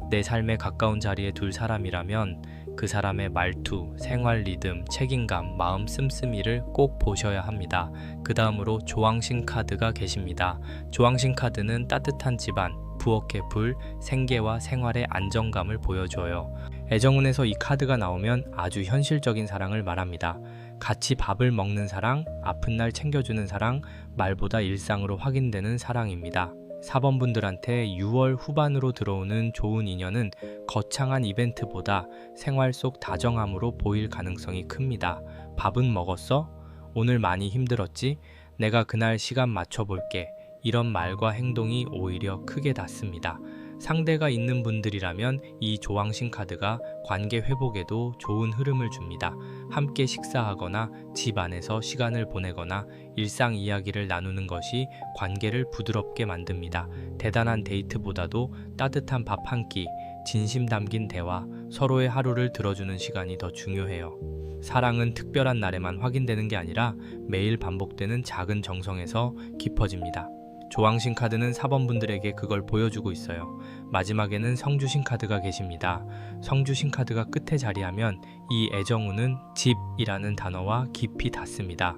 내 삶에 가까운 자리에 둘 사람이라면 그 사람의 말투, 생활 리듬, 책임감, 마음 씀씀이를 꼭 보셔야 합니다. 그 다음으로 조왕신 카드가 계십니다. 조왕신 카드는 따뜻한 집안, 부엌의 불, 생계와 생활의 안정감을 보여줘요. 애정운에서 이 카드가 나오면 아주 현실적인 사랑을 말합니다. 같이 밥을 먹는 사랑, 아픈 날 챙겨주는 사랑, 말보다 일상으로 확인되는 사랑입니다. 사범분들한테 6월 후반으로 들어오는 좋은 인연은 거창한 이벤트보다 생활 속 다정함으로 보일 가능성이 큽니다. 밥은 먹었어? 오늘 많이 힘들었지? 내가 그날 시간 맞춰볼게. 이런 말과 행동이 오히려 크게 닿습니다. 상대가 있는 분들이라면 이 조왕신 카드가 관계 회복에도 좋은 흐름을 줍니다. 함께 식사하거나 집 안에서 시간을 보내거나 일상 이야기를 나누는 것이 관계를 부드럽게 만듭니다. 대단한 데이트보다도 따뜻한 밥 한 끼, 진심 담긴 대화, 서로의 하루를 들어주는 시간이 더 중요해요. 사랑은 특별한 날에만 확인되는 게 아니라 매일 반복되는 작은 정성에서 깊어집니다. 조왕신 카드는 사범분들에게 그걸 보여주고 있어요. 마지막에는 성주신 카드가 계십니다. 성주신 카드가 끝에 자리하면 이 애정운은 집이라는 단어와 깊이 닿습니다.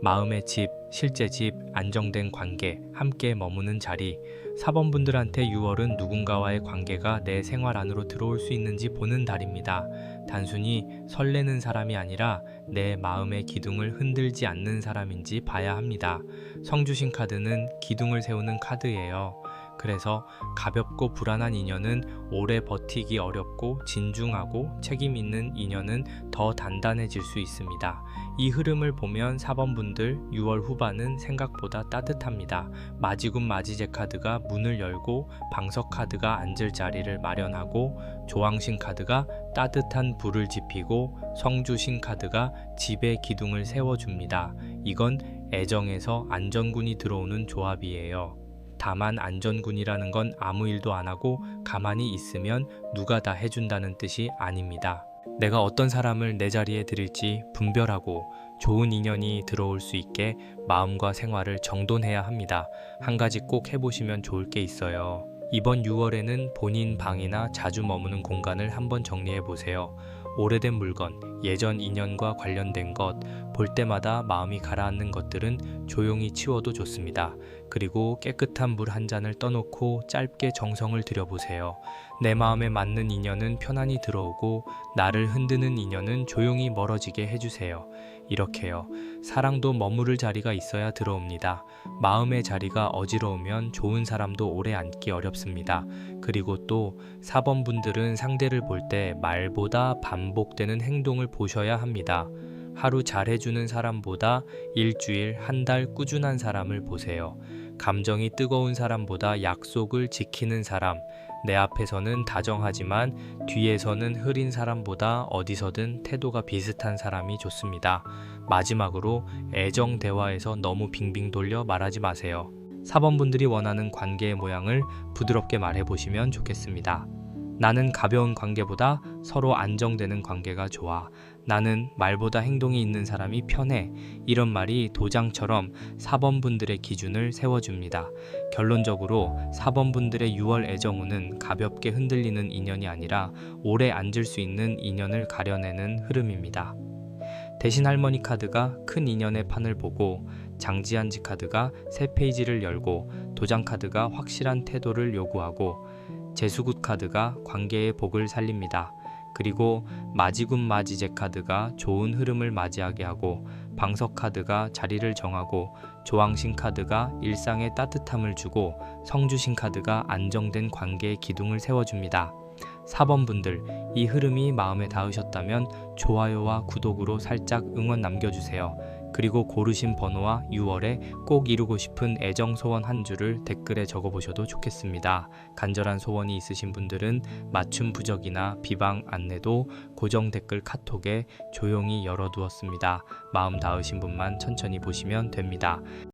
마음의 집, 실제 집, 안정된 관계, 함께 머무는 자리. 사범분들한테 6월은 누군가와의 관계가 내 생활 안으로 들어올 수 있는지 보는 달입니다. 단순히 설레는 사람이 아니라 내 마음의 기둥을 흔들지 않는 사람인지 봐야 합니다. 성주신 카드는 기둥을 세우는 카드예요. 그래서 가볍고 불안한 인연은 오래 버티기 어렵고 진중하고 책임 있는 인연은 더 단단해질 수 있습니다. 이 흐름을 보면 사범분들 6월 후반은 생각보다 따뜻합니다. 마지굿마지제 카드가 문을 열고 방석 카드가 앉을 자리를 마련하고 조왕신 카드가 따뜻한 불을 지피고 성주신 카드가 집의 기둥을 세워줍니다. 이건 애정에서 안전군이 들어오는 조합이에요. 다만 안전군이라는 건 아무 일도 안 하고 가만히 있으면 누가 다 해준다는 뜻이 아닙니다. 내가 어떤 사람을 내 자리에 들일지 분별하고 좋은 인연이 들어올 수 있게 마음과 생활을 정돈해야 합니다. 한 가지 꼭 해보시면 좋을 게 있어요. 이번 6월에는 본인 방이나 자주 머무는 공간을 한번 정리해보세요. 오래된 물건, 예전 인연과 관련된 것, 볼 때마다 마음이 가라앉는 것들은 조용히 치워도 좋습니다. 그리고 깨끗한 물 한 잔을 떠놓고 짧게 정성을 들여보세요. 내 마음에 맞는 인연은 편안히 들어오고 나를 흔드는 인연은 조용히 멀어지게 해주세요. 이렇게요. 사랑도 머무를 자리가 있어야 들어옵니다. 마음의 자리가 어지러우면 좋은 사람도 오래 앉기 어렵습니다. 그리고 또 4번 분들은 상대를 볼 때 말보다 반복되는 행동을 보셔야 합니다. 하루 잘해주는 사람보다 일주일, 한 달 꾸준한 사람을 보세요. 감정이 뜨거운 사람보다 약속을 지키는 사람, 내 앞에서는 다정하지만 뒤에서는 흐린 사람보다 어디서든 태도가 비슷한 사람이 좋습니다. 마지막으로 애정 대화에서 너무 빙빙 돌려 말하지 마세요. 4번 분들이 원하는 관계의 모양을 부드럽게 말해보시면 좋겠습니다. 나는 가벼운 관계보다 서로 안정되는 관계가 좋아. 나는 말보다 행동이 있는 사람이 편해. 이런 말이 도장처럼 4번 분들의 기준을 세워줍니다. 결론적으로 4번 분들의 6월 애정운은 가볍게 흔들리는 인연이 아니라 오래 앉을 수 있는 인연을 가려내는 흐름입니다. 대신 할머니 카드가 큰 인연의 판을 보고, 장지한지 카드가 새 페이지를 열고, 도장 카드가 확실한 태도를 요구하고, 제수굿 카드가 관계의 복을 살립니다. 그리고 마지굿 마지제 카드가 좋은 흐름을 맞이하게 하고, 방석 카드가 자리를 정하고, 조왕신 카드가 일상의 따뜻함을 주고, 성주신 카드가 안정된 관계의 기둥을 세워줍니다. 4번 분들, 이 흐름이 마음에 닿으셨다면 좋아요와 구독으로 살짝 응원 남겨주세요. 그리고 고르신 번호와 6월에 꼭 이루고 싶은 애정 소원 한 줄을 댓글에 적어보셔도 좋겠습니다. 간절한 소원이 있으신 분들은 맞춤 부적이나 비방 안내도 고정 댓글 카톡에 조용히 열어두었습니다. 마음 닿으신 분만 천천히 보시면 됩니다.